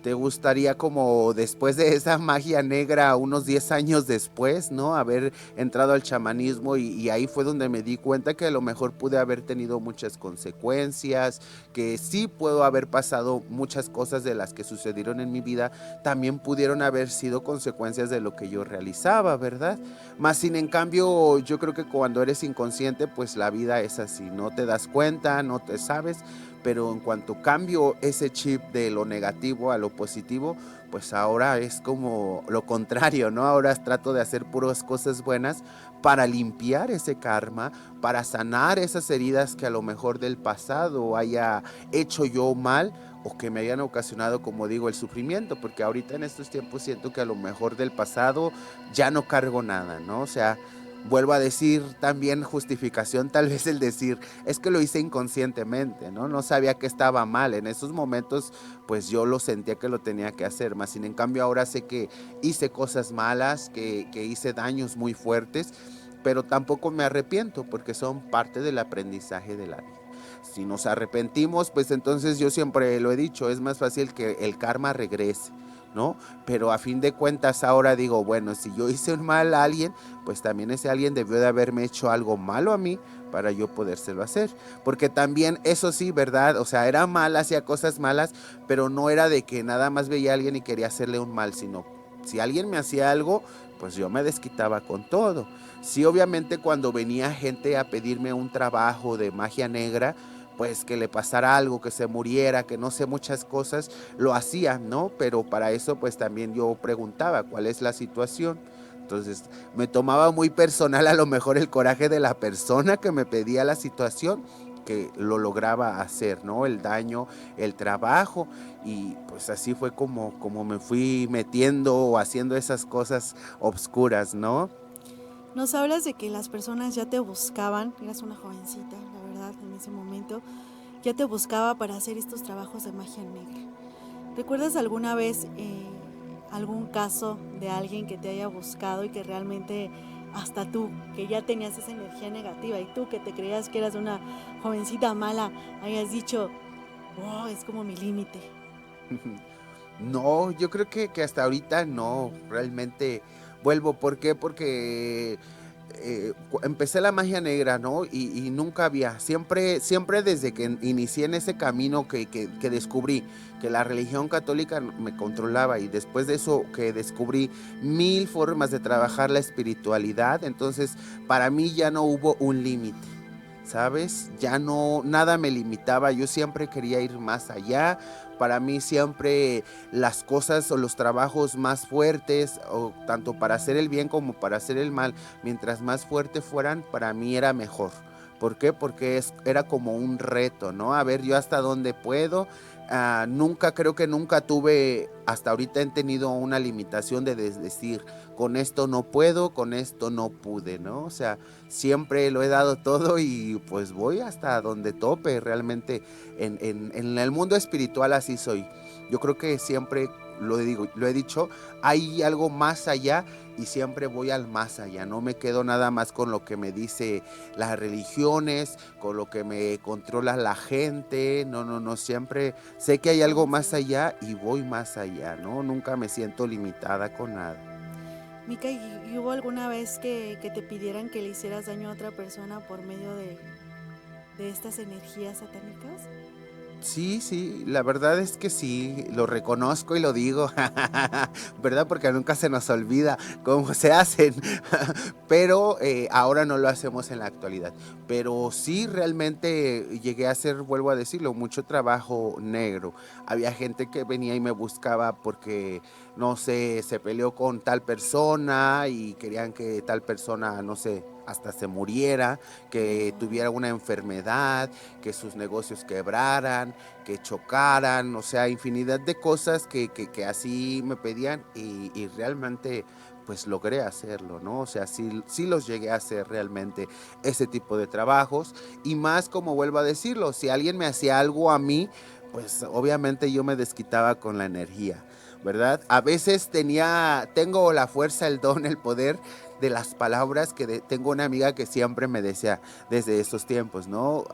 te gustaría como después de esa magia negra, unos 10 años después, ¿no? Haber entrado al chamanismo y ahí fue donde me di cuenta que a lo mejor pude haber tenido muchas consecuencias, que sí puedo haber pasado muchas cosas de las que sucedieron en mi vida, también pudieron haber sido consecuencias de lo que yo realizaba, ¿verdad? Más sin en cambio, yo creo que cuando eres inconsciente, pues la vida es así, no te das cuenta, no te sabes, pero en cuanto cambio ese chip de lo negativo a lo positivo, pues ahora es como lo contrario, ¿no? Ahora trato de hacer puras cosas buenas para limpiar ese karma, para sanar esas heridas que a lo mejor del pasado haya hecho yo mal o que me hayan ocasionado, como digo, el sufrimiento, porque ahorita en estos tiempos siento que a lo mejor del pasado ya no cargo nada, ¿no? O sea, vuelvo a decir también justificación, tal vez el decir, es que lo hice inconscientemente, ¿no? No sabía que estaba mal. En esos momentos, pues yo lo sentía que lo tenía que hacer, más sin en cambio ahora sé que hice cosas malas, que hice daños muy fuertes, pero tampoco me arrepiento porque son parte del aprendizaje de la vida. Si nos arrepentimos, pues entonces yo siempre lo he dicho, es más fácil que el karma regrese, ¿no? Pero a fin de cuentas ahora digo, bueno, si yo hice un mal a alguien, pues también ese alguien debió de haberme hecho algo malo a mí para yo podérselo hacer. Porque también, eso sí, ¿verdad? O sea, era mal, hacía cosas malas, pero no era de que nada más veía a alguien y quería hacerle un mal, sino si alguien me hacía algo, pues yo me desquitaba con todo. Sí, obviamente cuando venía gente a pedirme un trabajo de magia negra, pues que le pasara algo, que se muriera, que no sé, muchas cosas, lo hacía, ¿no? Pero para eso pues también yo preguntaba cuál es la situación. Entonces me tomaba muy personal a lo mejor el coraje de la persona que me pedía la situación, que lo lograba hacer, ¿no? El daño, el trabajo, y pues así fue como me fui metiendo o haciendo esas cosas obscuras, ¿no? Nos hablas de que las personas ya te buscaban, eras una jovencita, la verdad, en ese momento, ya te buscaba para hacer estos trabajos de magia negra. ¿Recuerdas alguna vez algún caso de alguien que te haya buscado y que realmente hasta tú, que ya tenías esa energía negativa y tú que te creías que eras una jovencita mala, hayas dicho, oh, es como mi límite? No, yo creo que hasta ahorita no, realmente vuelvo. ¿Por qué? Porque empecé la magia negra, ¿no? Y nunca había, siempre desde que inicié en ese camino que descubrí que la religión católica me controlaba, y después de eso que descubrí mil formas de trabajar la espiritualidad, entonces para mí ya no hubo un límite. ¿Sabes? Ya no, nada me limitaba, yo siempre quería ir más allá. Para mí siempre las cosas o los trabajos más fuertes, o tanto para hacer el bien como para hacer el mal, mientras más fuerte fueran, para mí era mejor. ¿Por qué? Porque era como un reto, ¿no? A ver, yo hasta dónde puedo. Nunca, creo que nunca tuve, hasta ahorita he tenido una limitación de decir, con esto no puedo, con esto no pude, ¿no? O sea, siempre lo he dado todo y pues voy hasta donde tope. Realmente en el mundo espiritual así soy. Yo creo que siempre lo digo, lo he dicho, hay algo más allá, y siempre voy al más allá. No me quedo nada más con lo que me dice las religiones, con lo que me controla la gente. No, no, no, siempre sé que hay algo más allá y voy más allá, ¿no? Nunca me siento limitada con nada. Mica, ¿y hubo alguna vez que te pidieran que le hicieras daño a otra persona por medio de estas energías satánicas? Sí, sí, la verdad es que sí, lo reconozco y lo digo, ¿verdad? Porque nunca se nos olvida cómo se hacen, pero ahora no lo hacemos en la actualidad. Pero sí, realmente llegué a hacer, vuelvo a decirlo, mucho trabajo negro. Había gente que venía y me buscaba porque, no sé, se peleó con tal persona y querían que tal persona, no sé, hasta se muriera, que tuviera una enfermedad, que sus negocios quebraran, que chocaran, o sea, infinidad de cosas que así me pedían, y realmente pues logré hacerlo, ¿no? O sea, sí los llegué a hacer realmente ese tipo de trabajos, y más, como vuelvo a decirlo, si alguien me hacía algo a mí, pues obviamente yo me desquitaba con la energía, ¿verdad? A veces tengo la fuerza, el don, el poder de las palabras, tengo una amiga que siempre me decía desde estos tiempos, ¿no?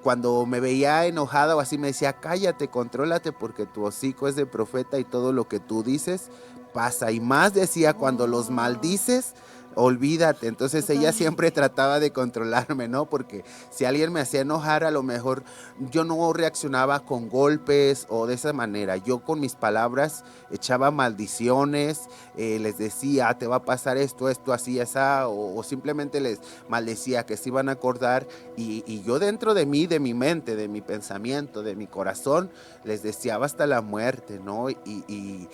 Cuando me veía enojada o así, me decía, cállate, contrólate, porque tu hocico es de profeta y todo lo que tú dices pasa. Y más decía, cuando los Oh, maldices, olvídate. Entonces ella siempre totalmente. trataba de controlarme, ¿no? Porque si alguien me hacía enojar, a lo mejor yo no reaccionaba con golpes o de esa manera. Yo con mis palabras echaba maldiciones, les decía, te va a pasar esto, esto, así, esa, o simplemente les maldecía que se iban a acordar, y yo dentro de mí, de mi mente, de mi pensamiento, de mi corazón, les deseaba hasta la muerte, ¿no? Y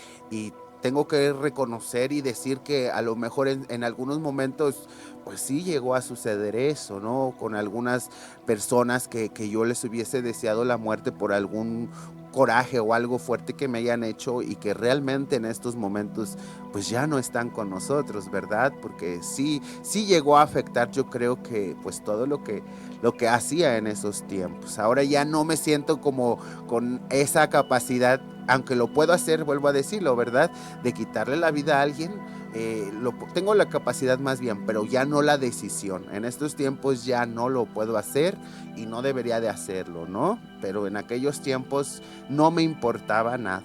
tengo que reconocer y decir que a lo mejor en algunos momentos, pues sí llegó a suceder eso, ¿no? Con algunas personas que yo les hubiese deseado la muerte por algún coraje o algo fuerte que me hayan hecho y que realmente en estos momentos pues ya no están con nosotros, ¿verdad? Porque sí llegó a afectar, yo creo que pues todo lo que hacía en esos tiempos. Ahora ya no me siento como con esa capacidad, aunque lo puedo hacer, vuelvo a decirlo, ¿verdad? De quitarle la vida a alguien, tengo la capacidad más bien, pero ya no la decisión. En estos tiempos ya no lo puedo hacer y no debería de hacerlo, ¿no? Pero en aquellos tiempos no me importaba nada,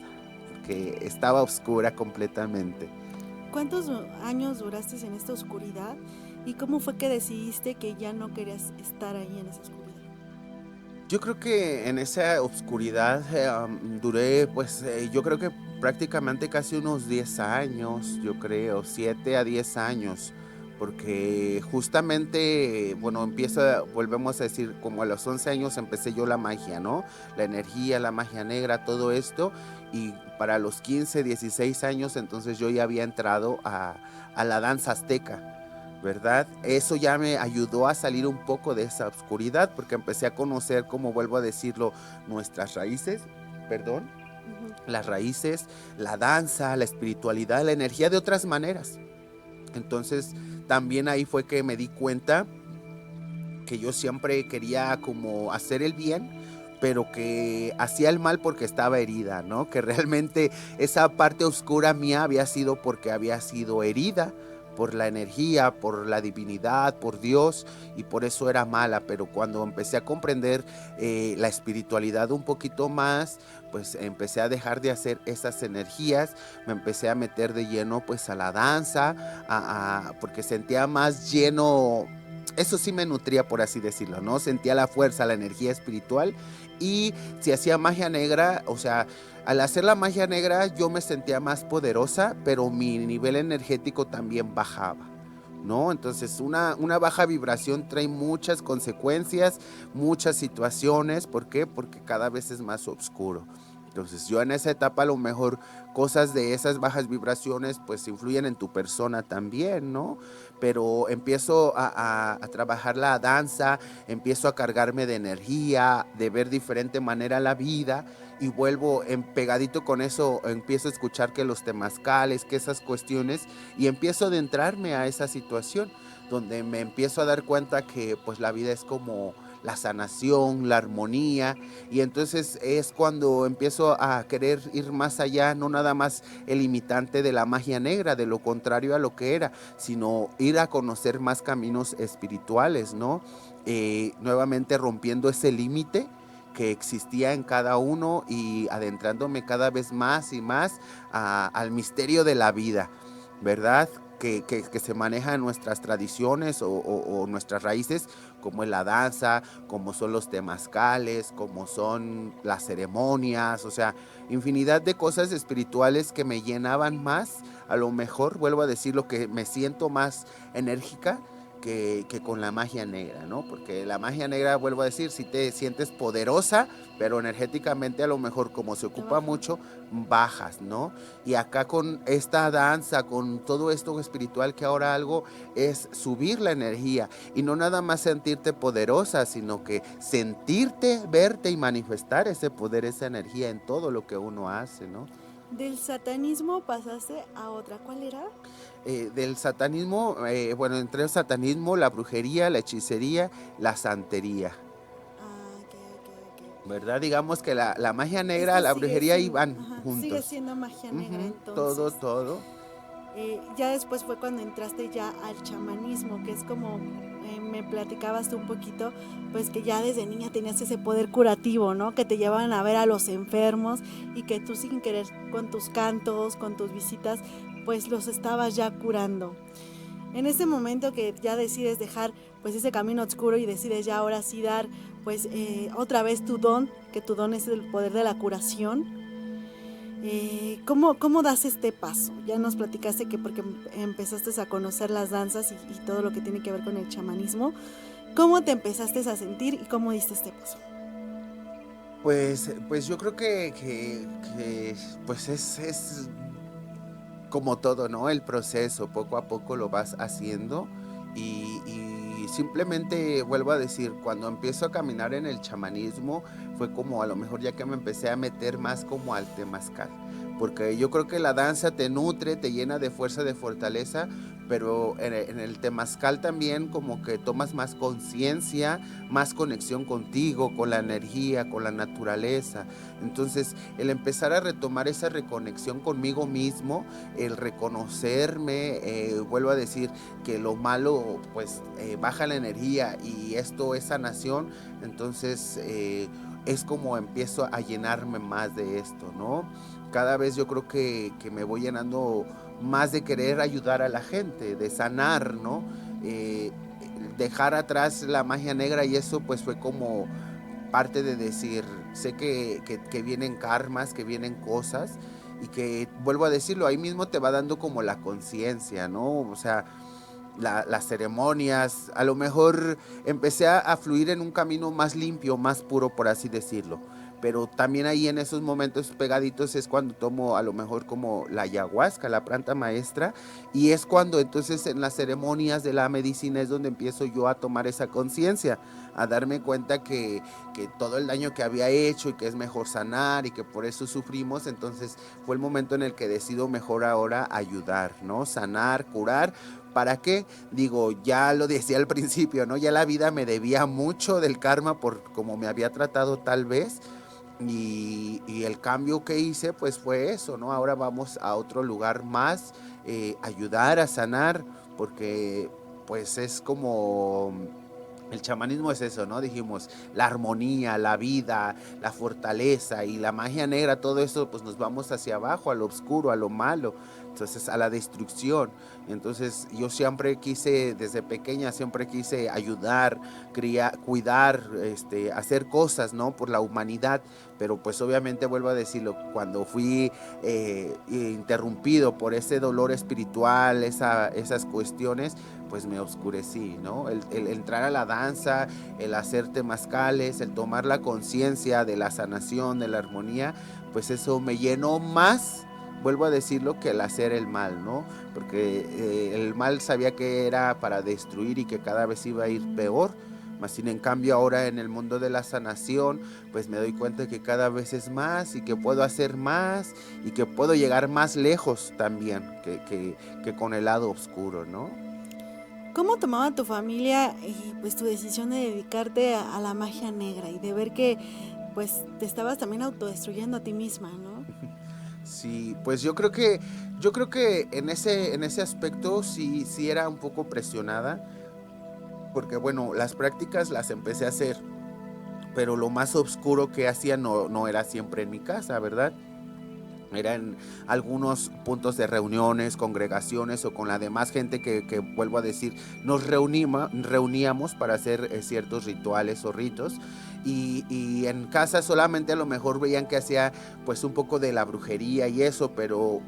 porque estaba oscura completamente. ¿Cuántos años duraste en esta oscuridad y cómo fue que decidiste que ya no querías estar ahí en esa oscuridad? Yo creo que en esa oscuridad duré, pues yo creo que prácticamente casi unos 10 años, yo creo, 7 a 10 años, porque justamente, bueno, volvemos a decir, como a los 11 años empecé yo la magia, ¿no? La energía, la magia negra, todo esto, y para los 15, 16 años, entonces yo ya había entrado a la danza azteca. ¿Verdad? Eso ya me ayudó a salir un poco de esa oscuridad porque empecé a conocer, como vuelvo a decirlo, nuestras raíces, perdón, Ujú. las raíces, la danza, la espiritualidad, la energía de otras maneras. Entonces, también ahí fue que me di cuenta que yo siempre quería como hacer el bien, pero que hacía el mal porque estaba herida, ¿no? Que realmente esa parte oscura mía había sido porque había sido herida por la energía, por la divinidad, por Dios, y por eso era mala. Pero cuando empecé a comprender la espiritualidad un poquito más, pues empecé a dejar de hacer esas energías, me empecé a meter de lleno pues a la danza, porque sentía más lleno. Eso sí me nutría, por así decirlo, ¿no? Sentía la fuerza, la energía espiritual. Y si hacía magia negra, o sea, al hacer la magia negra yo me sentía más poderosa, pero mi nivel energético también bajaba, ¿no? Entonces una baja vibración trae muchas consecuencias, muchas situaciones. ¿Por qué? Porque cada vez es más oscuro. Entonces yo en esa etapa a lo mejor cosas de esas bajas vibraciones pues influyen en tu persona también, ¿no? Pero empiezo a trabajar la danza, empiezo a cargarme de energía, de ver diferente manera la vida, y vuelvo pegadito con eso, empiezo a escuchar que los temazcales, que esas cuestiones, y empiezo a adentrarme a esa situación donde me empiezo a dar cuenta que pues la vida es como la sanación, la armonía, y entonces es cuando empiezo a querer ir más allá, no nada más el limitante de la magia negra, de lo contrario a lo que era, sino ir a conocer más caminos espirituales, ¿no? Nuevamente rompiendo ese límite que existía en cada uno y adentrándome cada vez más y más al misterio de la vida, ¿verdad? Que se maneja en nuestras tradiciones o nuestras raíces, como es la danza, como son los temazcales, como son las ceremonias, o sea, infinidad de cosas espirituales que me llenaban más. A lo mejor, vuelvo a decir, lo que me siento más enérgica que con la magia negra, ¿no? Porque la magia negra, vuelvo a decir, si te sientes poderosa, pero energéticamente a lo mejor como se Te ocupa baja. mucho, bajas, ¿no? Y acá con esta danza, con todo esto espiritual que ahora algo es subir la energía y no nada más sentirte poderosa, sino que sentirte, verte y manifestar ese poder, esa energía en todo lo que uno hace, ¿no? Del satanismo pasaste a otra. ¿Cuál era? Del satanismo, bueno, entre el satanismo, la brujería, la hechicería, la santería, Ah, ok. ¿verdad? Digamos que la magia negra, Esto la sigue brujería siendo, iban ajá, sigue juntos. siendo magia negra Ujú, entonces. todo. Ya después fue cuando entraste ya al chamanismo, que es como me platicabas tú un poquito, pues que ya desde niña tenías ese poder curativo, ¿no? Que te llevaban a ver a los enfermos y que tú sin querer con tus cantos, con tus visitas, pues los estabas ya curando. En ese momento que ya decides dejar pues ese camino oscuro y decides ya ahora sí dar pues otra vez tu don, que tu don es el poder de la curación. ¿Cómo das este paso? Ya nos platicaste que porque empezaste a conocer las danzas y todo lo que tiene que ver con el chamanismo. ¿Cómo te empezaste a sentir y cómo diste este paso? Pues yo creo que pues es como todo, ¿no? El proceso, poco a poco lo vas haciendo y y simplemente vuelvo a decir, cuando empiezo a caminar en el chamanismo, fue como a lo mejor ya que me empecé a meter más como al temazcal. Porque yo creo que la danza te nutre, te llena de fuerza, de fortaleza, pero en el temazcal también como que tomas más conciencia, más conexión contigo, con la energía, con la naturaleza. Entonces, el empezar a retomar esa reconexión conmigo mismo, el reconocerme, vuelvo a decir que lo malo pues baja la energía y esto es sanación, entonces es como empiezo a llenarme más de esto, ¿no? Cada vez yo creo que me voy llenando más de querer ayudar a la gente, de sanar, ¿no? Eh, Dejar atrás la magia negra y eso pues fue como parte de decir, sé que vienen karmas, que vienen cosas y que, vuelvo a decirlo, ahí mismo te va dando como la conciencia, ¿no? O sea, las ceremonias, a lo mejor empecé a fluir en un camino más limpio, más puro, por así decirlo. Pero también ahí en esos momentos pegaditos es cuando tomo a lo mejor como la ayahuasca, la planta maestra, y es cuando entonces en las ceremonias de la medicina es donde empiezo yo a tomar esa conciencia, a darme cuenta que todo el daño que había hecho y que es mejor sanar y que por eso sufrimos, entonces fue el momento en el que decido mejor ahora ayudar, ¿no? Sanar, curar. ¿Para qué? Digo, ya lo decía al principio, ¿no? Ya la vida me debía mucho del karma por como me había tratado tal vez. Y el cambio que hice pues fue eso, ¿no? Ahora vamos a otro lugar más, ayudar a sanar, porque pues es como el chamanismo es eso, ¿no? Dijimos, la armonía, la vida, la fortaleza y la magia negra, todo eso, pues nos vamos hacia abajo, a lo oscuro, a lo malo, entonces a la destrucción. Entonces yo siempre quise, desde pequeña, siempre quise ayudar, cuidar, hacer cosas, ¿no? Por la humanidad, pero pues obviamente vuelvo a decirlo, cuando fui interrumpido por ese dolor espiritual, esas cuestiones, pues me oscurecí, ¿no? El entrar a la danza, el hacer temazcales, el tomar la conciencia de la sanación, de la armonía, pues eso me llenó más, vuelvo a decirlo, que el hacer el mal, ¿no? Porque el mal sabía que era para destruir y que cada vez iba a ir peor. Más sin en cambio ahora en el mundo de la sanación, pues me doy cuenta que cada vez es más y que puedo hacer más y que puedo llegar más lejos también que con el lado oscuro, ¿no? ¿Cómo tomaba tu familia pues tu decisión de dedicarte a la magia negra y de ver que pues te estabas también autodestruyendo a ti misma, ¿no? Sí, pues yo creo que en ese aspecto sí era un poco presionada, porque bueno, las prácticas las empecé a hacer, pero lo más oscuro que hacía no era siempre en mi casa, ¿verdad? Era en algunos puntos de reuniones, congregaciones o con la demás gente que vuelvo a decir, nos reuníamos para hacer ciertos rituales o ritos y en casa solamente a lo mejor veían que hacía pues un poco de la brujería y eso, pero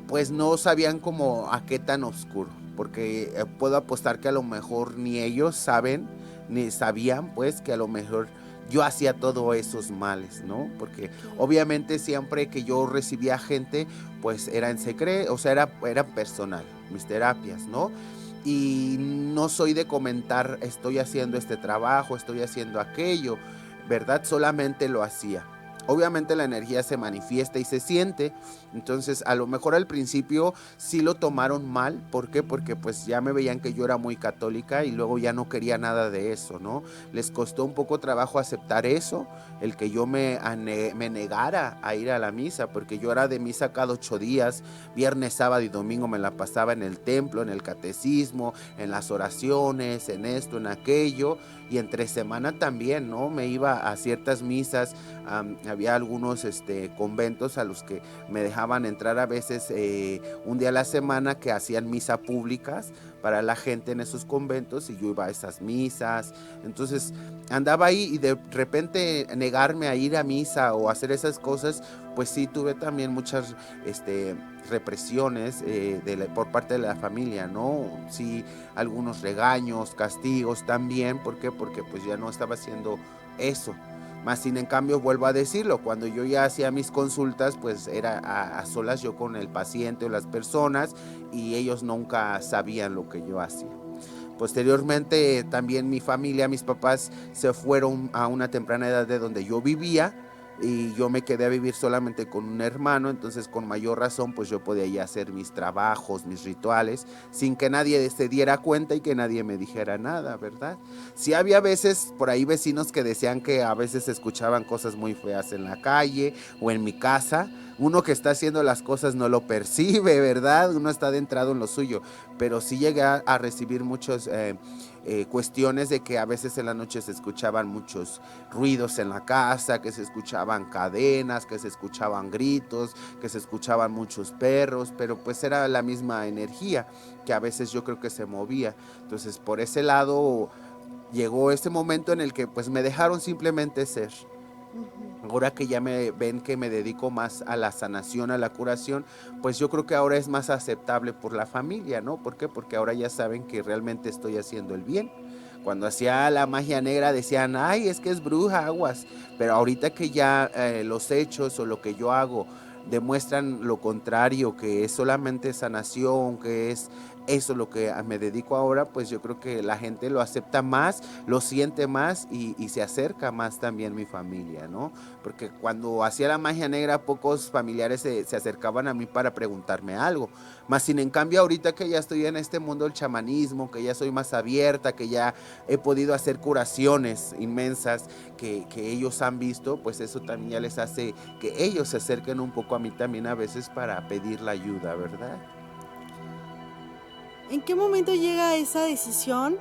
pues no sabían como a qué tan oscuro, porque puedo apostar que a lo mejor ni ellos saben, ni sabían pues que a lo mejor yo hacía todos esos males, ¿no? Porque obviamente siempre que yo recibía gente, pues era en secreto, o sea, era personal, mis terapias, ¿no? Y no soy de comentar, estoy haciendo este trabajo, estoy haciendo aquello, ¿verdad? Solamente lo hacía. Obviamente la energía se manifiesta y se siente, entonces a lo mejor al principio sí lo tomaron mal. ¿Por qué? Porque pues ya me veían que yo era muy católica y luego ya no quería nada de eso, ¿no? Les costó un poco trabajo aceptar eso, el que yo me negara a ir a la misa, porque yo era de misa cada 8 días, viernes, sábado y domingo me la pasaba en el templo, en el catecismo, en las oraciones, en esto, en aquello, y entre semana también, ¿no? Me iba a ciertas misas, había algunos conventos a los que me dejaban entrar a veces un día a la semana, que hacían misa públicas para la gente en esos conventos y yo iba a esas misas. Entonces andaba ahí y de repente negarme a ir a misa o hacer esas cosas, pues sí tuve también muchas represiones por parte de la familia, ¿no? Sí, algunos regaños, castigos también. ¿Por qué? Porque pues ya no estaba haciendo eso. Más sin en cambio, vuelvo a decirlo, cuando yo ya hacía mis consultas, pues era a solas yo con el paciente o las personas y ellos nunca sabían lo que yo hacía. Posteriormente también mi familia, mis papás se fueron a una temprana edad de donde yo vivía y yo me quedé a vivir solamente con un hermano, entonces con mayor razón pues yo podía ya hacer mis trabajos, mis rituales, sin que nadie se diera cuenta y que nadie me dijera nada, ¿verdad? Sí había veces por ahí vecinos que decían que a veces escuchaban cosas muy feas en la calle o en mi casa. Uno que está haciendo las cosas no lo percibe, ¿verdad? Uno está adentrado en lo suyo, pero sí llegué a recibir muchos cuestiones de que a veces en la noche se escuchaban muchos ruidos en la casa, que se escuchaban cadenas, que se escuchaban gritos, que se escuchaban muchos perros, pero pues era la misma energía que a veces yo creo que se movía. Entonces por ese lado llegó ese momento en el que pues me dejaron simplemente ser. Ujú. Ahora que ya me ven que me dedico más a la sanación, a la curación, pues yo creo que ahora es más aceptable por la familia, ¿no? ¿Por qué? Porque ahora ya saben que realmente estoy haciendo el bien. Cuando hacía la magia negra decían, ay, es que es bruja, aguas. Pero ahorita que ya los hechos o lo que yo hago demuestran lo contrario, que es solamente sanación, que es eso lo que me dedico ahora, pues yo creo que la gente lo acepta más, lo siente más y se acerca más también mi familia, ¿no? Porque cuando hacía la magia negra, pocos familiares se acercaban a mí para preguntarme algo. Más sin en cambio, ahorita que ya estoy en este mundo del chamanismo, que ya soy más abierta, que ya he podido hacer curaciones inmensas que ellos han visto, pues eso también ya les hace que ellos se acerquen un poco a mí también a veces para pedir la ayuda, ¿verdad? ¿En qué momento llega esa decisión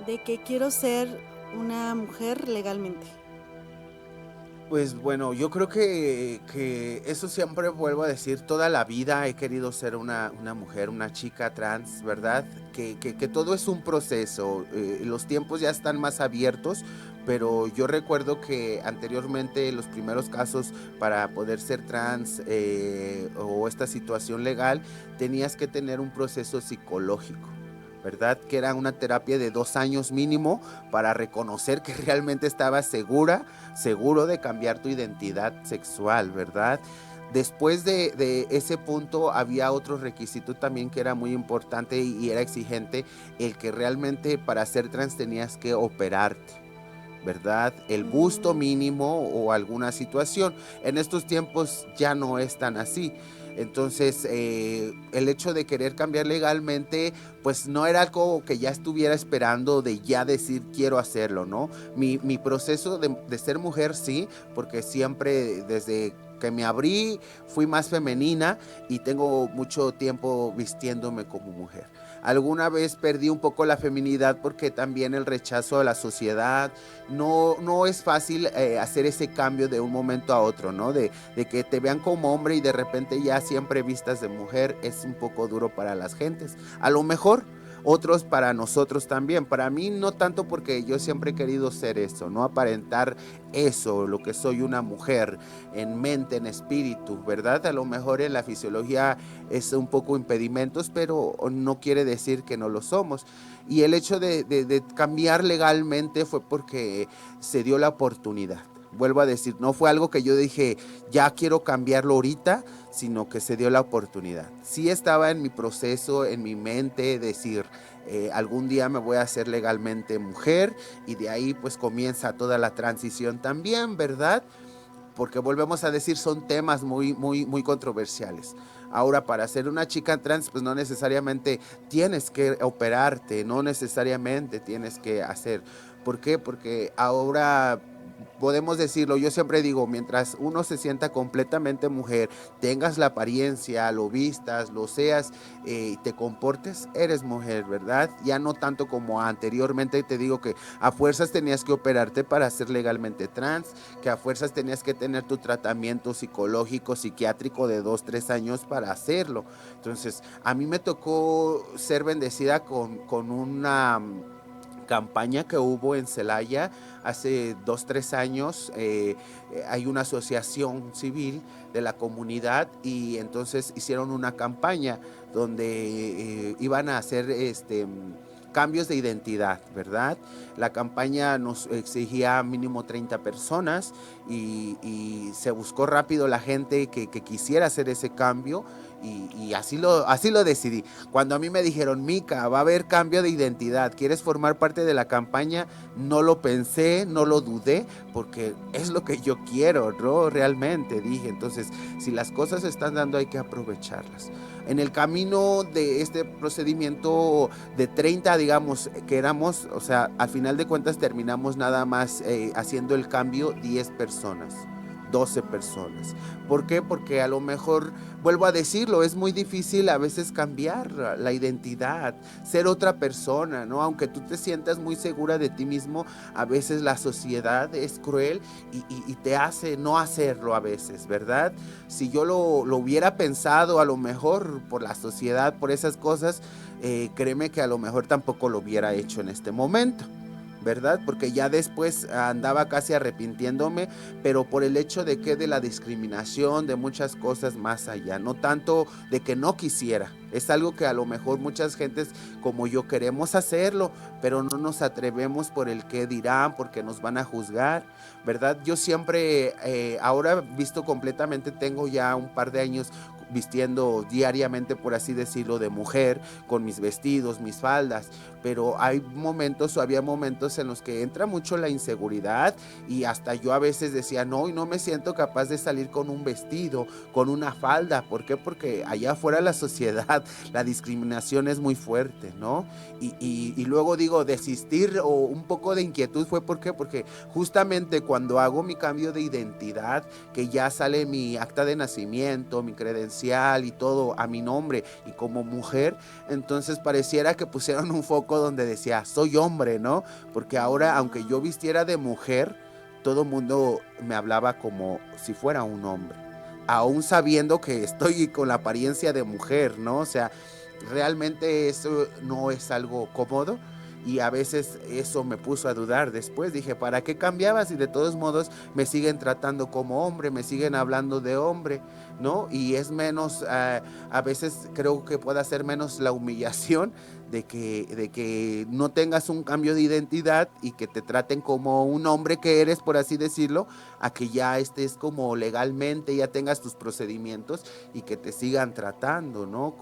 de que quiero ser una mujer legalmente? Pues bueno, yo creo que eso siempre vuelvo a decir, toda la vida he querido ser una mujer, una chica trans, ¿verdad? Que todo es un proceso, los tiempos ya están más abiertos, pero yo recuerdo que anteriormente los primeros casos para poder ser trans o esta situación legal, tenías que tener un proceso psicológico. ¿Verdad? Que era una terapia de 2 años mínimo para reconocer que realmente estabas seguro de cambiar tu identidad sexual, ¿verdad? Después de ese punto había otro requisito también que era muy importante y era exigente, el que realmente para ser trans tenías que operarte. ¿Verdad? El busto Mm, mínimo o alguna situación. En estos tiempos ya no es tan así. Entonces, el hecho de querer cambiar legalmente, pues no era algo que ya estuviera esperando de ya decir quiero hacerlo, ¿no? Mi proceso de ser mujer sí, porque siempre desde que me abrí fui más femenina y tengo mucho tiempo vistiéndome como mujer. Alguna vez perdí un poco la feminidad porque también el rechazo de la sociedad, no es fácil hacer ese cambio de un momento a otro, ¿no? De que te vean como hombre y de repente ya siempre vistas de mujer es un poco duro para las gentes. A lo mejor otros para nosotros también. Para mí no tanto porque yo siempre he querido ser eso, no aparentar eso, lo que soy una mujer en mente, en espíritu, ¿verdad? A lo mejor en la fisiología es un poco impedimentos, pero no quiere decir que no lo somos. Y el hecho de cambiar legalmente fue porque se dio la oportunidad. Vuelvo a decir, no fue algo que yo dije, ya quiero cambiarlo ahorita, sino que se dio la oportunidad. Sí estaba en mi proceso, en mi mente, decir, algún día me voy a hacer legalmente mujer y de ahí pues comienza toda la transición también, ¿verdad? Porque volvemos a decir, son temas muy controversiales. Ahora, para ser una chica trans, pues no necesariamente tienes que operarte, no necesariamente tienes que hacer. ¿Por qué? Porque ahora podemos decirlo, yo siempre digo, mientras uno se sienta completamente mujer, tengas la apariencia, lo vistas, lo seas, te comportes, eres mujer, ¿verdad? Ya no tanto como anteriormente te digo que a fuerzas tenías que operarte para ser legalmente trans, que a fuerzas tenías que tener tu tratamiento psicológico, psiquiátrico de 2, 3 años para hacerlo. Entonces, a mí me tocó ser bendecida con una campaña que hubo en Celaya hace 2, 3 años. Hay una asociación civil de la comunidad y entonces hicieron una campaña donde iban a hacer cambios de identidad, ¿verdad? La campaña nos exigía mínimo 30 personas y se buscó rápido la gente que quisiera hacer ese cambio y así lo decidí. Cuando a mí me dijeron, Mica, va a haber cambio de identidad, ¿quieres formar parte de la campaña? No lo pensé, no lo dudé, porque es lo que yo quiero, ¿no? Realmente dije, entonces, si las cosas se están dando hay que aprovecharlas. En el camino de este procedimiento de 30, digamos, que éramos, o sea, al final de cuentas terminamos nada más haciendo el cambio 10 personas. 12 personas. ¿Por qué? Porque a lo mejor, vuelvo a decirlo, es muy difícil a veces cambiar la identidad, ser otra persona, ¿no? Aunque tú te sientas muy segura de ti mismo, a veces la sociedad es cruel y te hace no hacerlo a veces, ¿verdad? Si yo lo hubiera pensado, a lo mejor por la sociedad, por esas cosas, créeme que a lo mejor tampoco lo hubiera hecho en este momento, ¿verdad? Porque ya después andaba casi arrepintiéndome, pero por el hecho de que de la discriminación, de muchas cosas más allá, no tanto de que no quisiera. Es algo que a lo mejor muchas gentes como yo queremos hacerlo, pero no nos atrevemos por el qué dirán, porque nos van a juzgar, ¿verdad? Yo siempre, ahora visto completamente, tengo ya un par de años vistiendo diariamente, por así decirlo, de mujer, con mis vestidos, mis faldas, pero hay momentos o había momentos en los que entra mucho la inseguridad y hasta yo a veces decía, no, y no me siento capaz de salir con un vestido, con una falda. ¿Por qué? Porque allá afuera la sociedad, la discriminación es muy fuerte, ¿no? Y luego digo, desistir o un poco de inquietud fue ¿por qué? Porque justamente cuando hago mi cambio de identidad, que ya sale mi acta de nacimiento, mi credencial y todo a mi nombre y como mujer, entonces pareciera que pusieron un foco donde decía, soy hombre, ¿no? Porque ahora, aunque yo vistiera de mujer, todo el mundo me hablaba como si fuera un hombre, aún sabiendo que estoy con la apariencia de mujer, ¿no? O sea, realmente eso no es algo cómodo. Y a veces eso me puso a dudar. Después dije, ¿para qué cambiaba si de todos modos me siguen tratando como hombre, me siguen hablando de hombre, ¿no? Y es menos, a veces creo que puede ser menos la humillación de que no tengas un cambio de identidad y que te traten como un hombre que eres, por así decirlo, a que ya estés como legalmente, ya tengas tus procedimientos y que te sigan tratando, ¿no?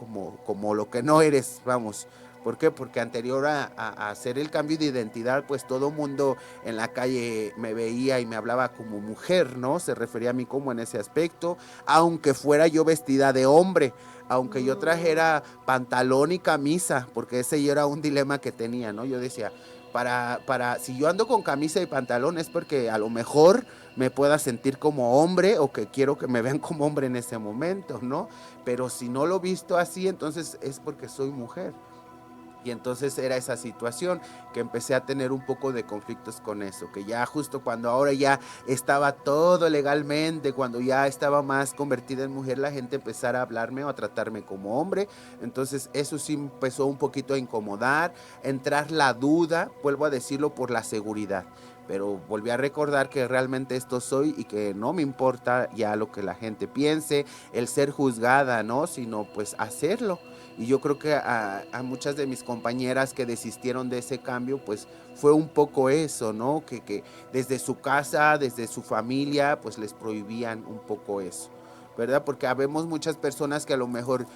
Como lo que no eres, vamos. ¿Por qué? Porque anterior a hacer el cambio de identidad, pues todo mundo en la calle me veía y me hablaba como mujer, ¿no? Se refería a mí como en ese aspecto, aunque fuera yo vestida de hombre, aunque yo trajera pantalón y camisa, porque ese ya era un dilema que tenía, ¿no? Yo decía, si yo ando con camisa y pantalón es porque a lo mejor me pueda sentir como hombre o que quiero que me vean como hombre en ese momento, ¿no? Pero si no lo visto así, entonces es porque soy mujer. Y entonces era esa situación que empecé a tener un poco de conflictos con eso, que ya justo cuando ahora ya estaba todo legalmente, cuando ya estaba más convertida en mujer, la gente empezara a hablarme o a tratarme como hombre. Entonces eso sí empezó un poquito a incomodar, entrar la duda, vuelvo a decirlo, por la seguridad. Pero volví a recordar que realmente esto soy y que no me importa ya lo que la gente piense, el ser juzgada, ¿no? Sino pues hacerlo. Y yo creo que a muchas de mis compañeras que desistieron de ese cambio, pues fue un poco eso, ¿no? Que desde su casa, desde su familia, pues les prohibían un poco eso, ¿verdad? Porque habemos muchas personas que a lo mejor,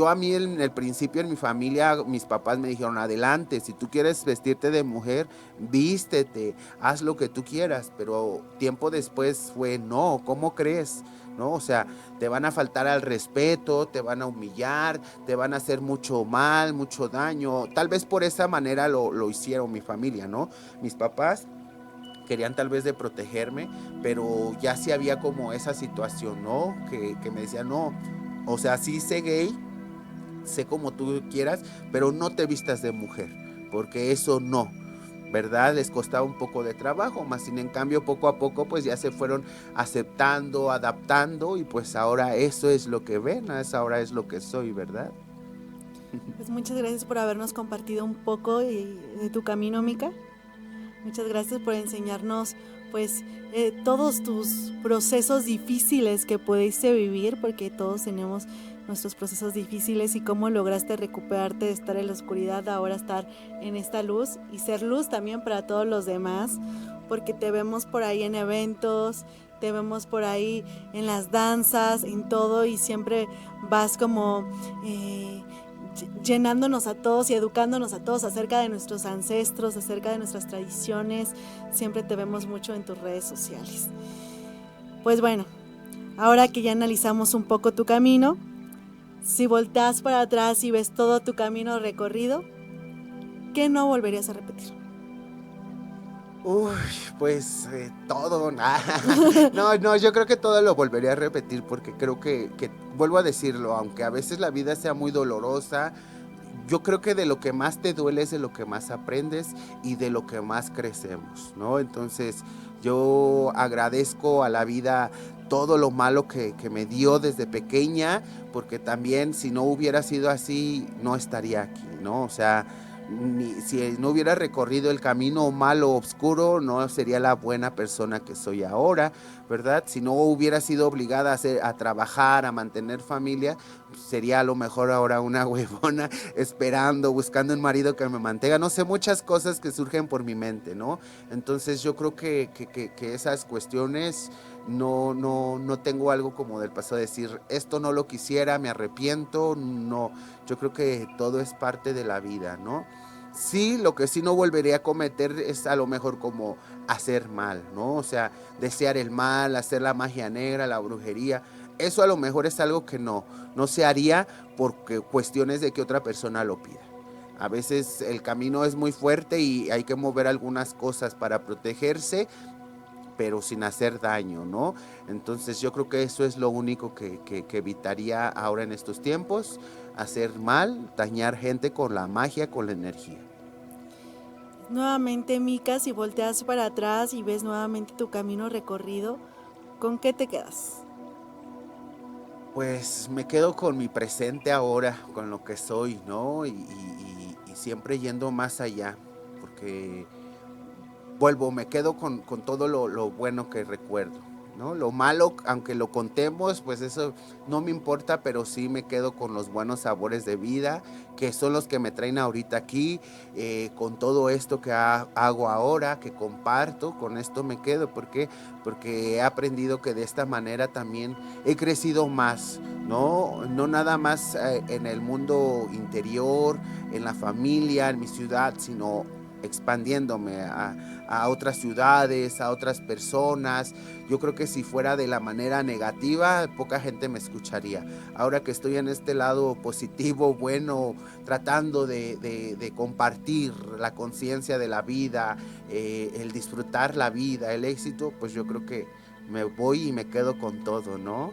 a mí en el principio en mi familia, mis papás me dijeron, adelante, si tú quieres vestirte de mujer, vístete, haz lo que tú quieras, pero tiempo después fue, no, ¿cómo crees? ¿No? O sea, te van a faltar al respeto, te van a humillar, te van a hacer mucho mal, mucho daño. Tal vez por esa manera lo hicieron mi familia, ¿no? Mis papás querían tal vez de protegerme, pero ya sí había como esa situación, ¿no? Que me decían, no, o sea, sí sé gay, sé como tú quieras, pero no te vistas de mujer, porque eso no, ¿verdad? Les costaba un poco de trabajo, más sin en cambio poco a poco pues ya se fueron aceptando, adaptando y pues ahora eso es lo que ven, ahora es lo que soy, ¿verdad? Pues muchas gracias por habernos compartido un poco de tu camino, Mica. Muchas gracias por enseñarnos pues todos tus procesos difíciles que pudiste vivir, porque todos tenemos nuestros procesos difíciles y cómo lograste recuperarte de estar en la oscuridad, ahora estar en esta luz y ser luz también para todos los demás, porque te vemos por ahí en eventos, te vemos por ahí en las danzas, en todo, y siempre vas como llenándonos a todos y educándonos a todos acerca de nuestros ancestros, acerca de nuestras tradiciones. Siempre te vemos mucho en tus redes sociales. Pues bueno, ahora que ya analizamos un poco tu camino, si volteas para atrás y ves todo tu camino recorrido, ¿qué no volverías a repetir? Uy, pues todo. No, yo creo que todo lo volvería a repetir porque creo que, vuelvo a decirlo, aunque a veces la vida sea muy dolorosa, yo creo que de lo que más te duele es de lo que más aprendes y de lo que más crecemos, ¿no? Entonces yo agradezco a la vida todo lo malo que me dio desde pequeña, porque también si no hubiera sido así, no estaría aquí, ¿no? O sea, si no hubiera recorrido el camino malo, oscuro, no sería la buena persona que soy ahora, ¿verdad? Si no hubiera sido obligada a trabajar, a mantener familia, sería a lo mejor ahora una huevona esperando, buscando un marido que me mantenga, no sé, muchas cosas que surgen por mi mente, ¿no? Entonces yo creo que esas cuestiones no tengo algo como del pasado de decir, esto no lo quisiera, me arrepiento, no, yo creo que todo es parte de la vida, ¿no? Sí, lo que sí no volvería a cometer es a lo mejor como hacer mal, ¿no? O sea, desear el mal, hacer la magia negra, la brujería. Eso a lo mejor es algo que no se haría porque cuestiones de que otra persona lo pida. A veces el camino es muy fuerte y hay que mover algunas cosas para protegerse, pero sin hacer daño, ¿no? Entonces yo creo que eso es lo único que evitaría ahora en estos tiempos, hacer mal, dañar gente con la magia, con la energía. Nuevamente, Mika, si volteas para atrás y ves nuevamente tu camino recorrido, ¿con qué te quedas? Pues me quedo con mi presente ahora, con lo que soy, ¿no? Y siempre yendo más allá, porque me quedo con todo lo bueno que recuerdo, ¿no? Lo malo, aunque lo contemos, pues eso no me importa, pero sí me quedo con los buenos sabores de vida, que son los que me traen ahorita aquí, con todo esto que hago ahora, que comparto, con esto me quedo. ¿Por qué? Porque he aprendido que de esta manera también he crecido más, ¿no? No nada más en el mundo interior, en la familia, en mi ciudad, sino expandiéndome a otras ciudades, a otras personas. Yo creo que si fuera de la manera negativa, poca gente me escucharía. Ahora que estoy en este lado positivo, bueno, tratando de compartir la conciencia de la vida, el disfrutar la vida, el éxito, pues yo creo que me voy y me quedo con todo, ¿no?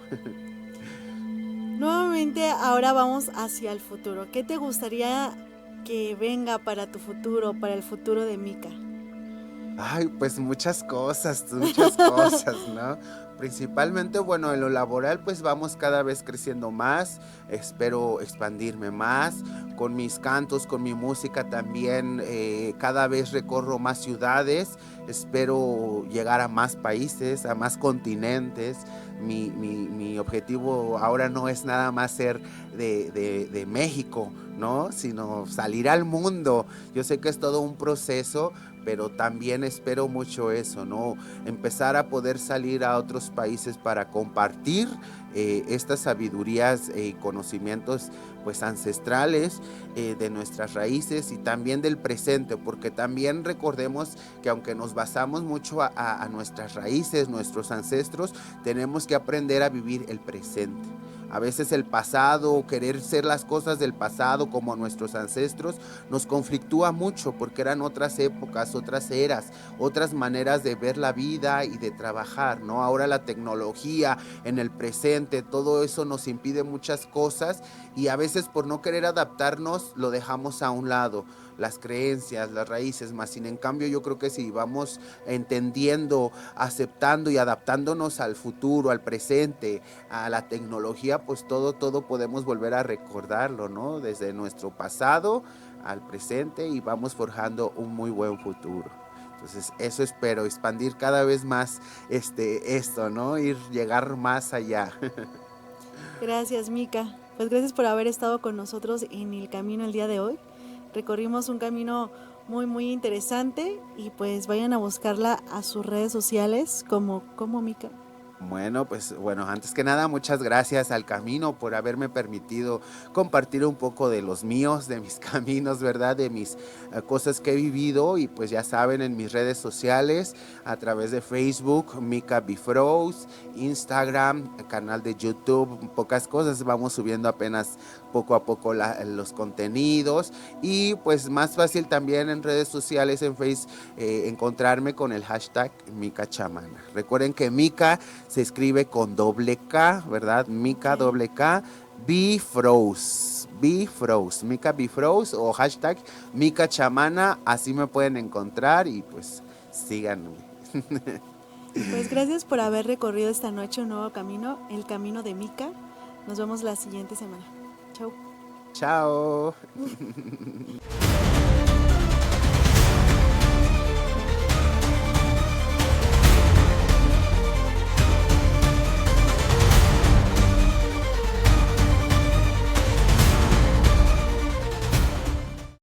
Nuevamente, ahora vamos hacia el futuro. ¿Qué te gustaría que venga para tu futuro, para el futuro de Mika? Ay, pues muchas cosas, ¿no? Principalmente, bueno, en lo laboral pues vamos cada vez creciendo más, espero expandirme más, con mis cantos, con mi música también, cada vez recorro más ciudades, espero llegar a más países, a más continentes. Mi objetivo ahora no es nada más ser de México, ¿no? Sino salir al mundo. Yo sé que es todo un proceso, pero también espero mucho eso, ¿no? Empezar a poder salir a otros países para compartir estas sabidurías y conocimientos pues ancestrales de nuestras raíces y también del presente, porque también recordemos que aunque nos basamos mucho a nuestras raíces, nuestros ancestros, tenemos que aprender a vivir el presente. A veces el pasado, querer ser las cosas del pasado como nuestros ancestros, nos conflictúa mucho porque eran otras épocas, otras eras, otras maneras de ver la vida y de trabajar, ¿no? Ahora la tecnología en el presente, todo eso nos impide muchas cosas y a veces por no querer adaptarnos lo dejamos a un lado, las creencias, las raíces, más sin en cambio yo creo que si vamos entendiendo, aceptando y adaptándonos al futuro, al presente, a la tecnología, pues todo podemos volver a recordarlo, ¿no? Desde nuestro pasado al presente y vamos forjando un muy buen futuro. Entonces eso espero, expandir cada vez más esto, ¿no? Llegar más allá. Gracias, Mika. Pues gracias por haber estado con nosotros en el camino el día de hoy. Recorrimos un camino muy interesante y pues vayan a buscarla a sus redes sociales como Mica. Bueno, pues bueno, antes que nada, muchas gracias al Camino por haberme permitido compartir un poco de los míos, de mis caminos, ¿verdad? De mis cosas que he vivido y pues ya saben, en mis redes sociales, a través de Facebook, Mica Bifroze, Instagram, el canal de YouTube, pocas cosas, vamos subiendo apenas poco a poco los contenidos y pues más fácil también en redes sociales, en Facebook, encontrarme con el hashtag Mica Chamana. Recuerden que Mica se escribe con doble K, ¿verdad? Mica doble K, Bifroze, Mica Bifroze o hashtag Mica Chamana, así me pueden encontrar y pues síganme. Pues gracias por haber recorrido esta noche un nuevo camino, el camino de Mica. Nos vemos la siguiente semana. Chau. Chao.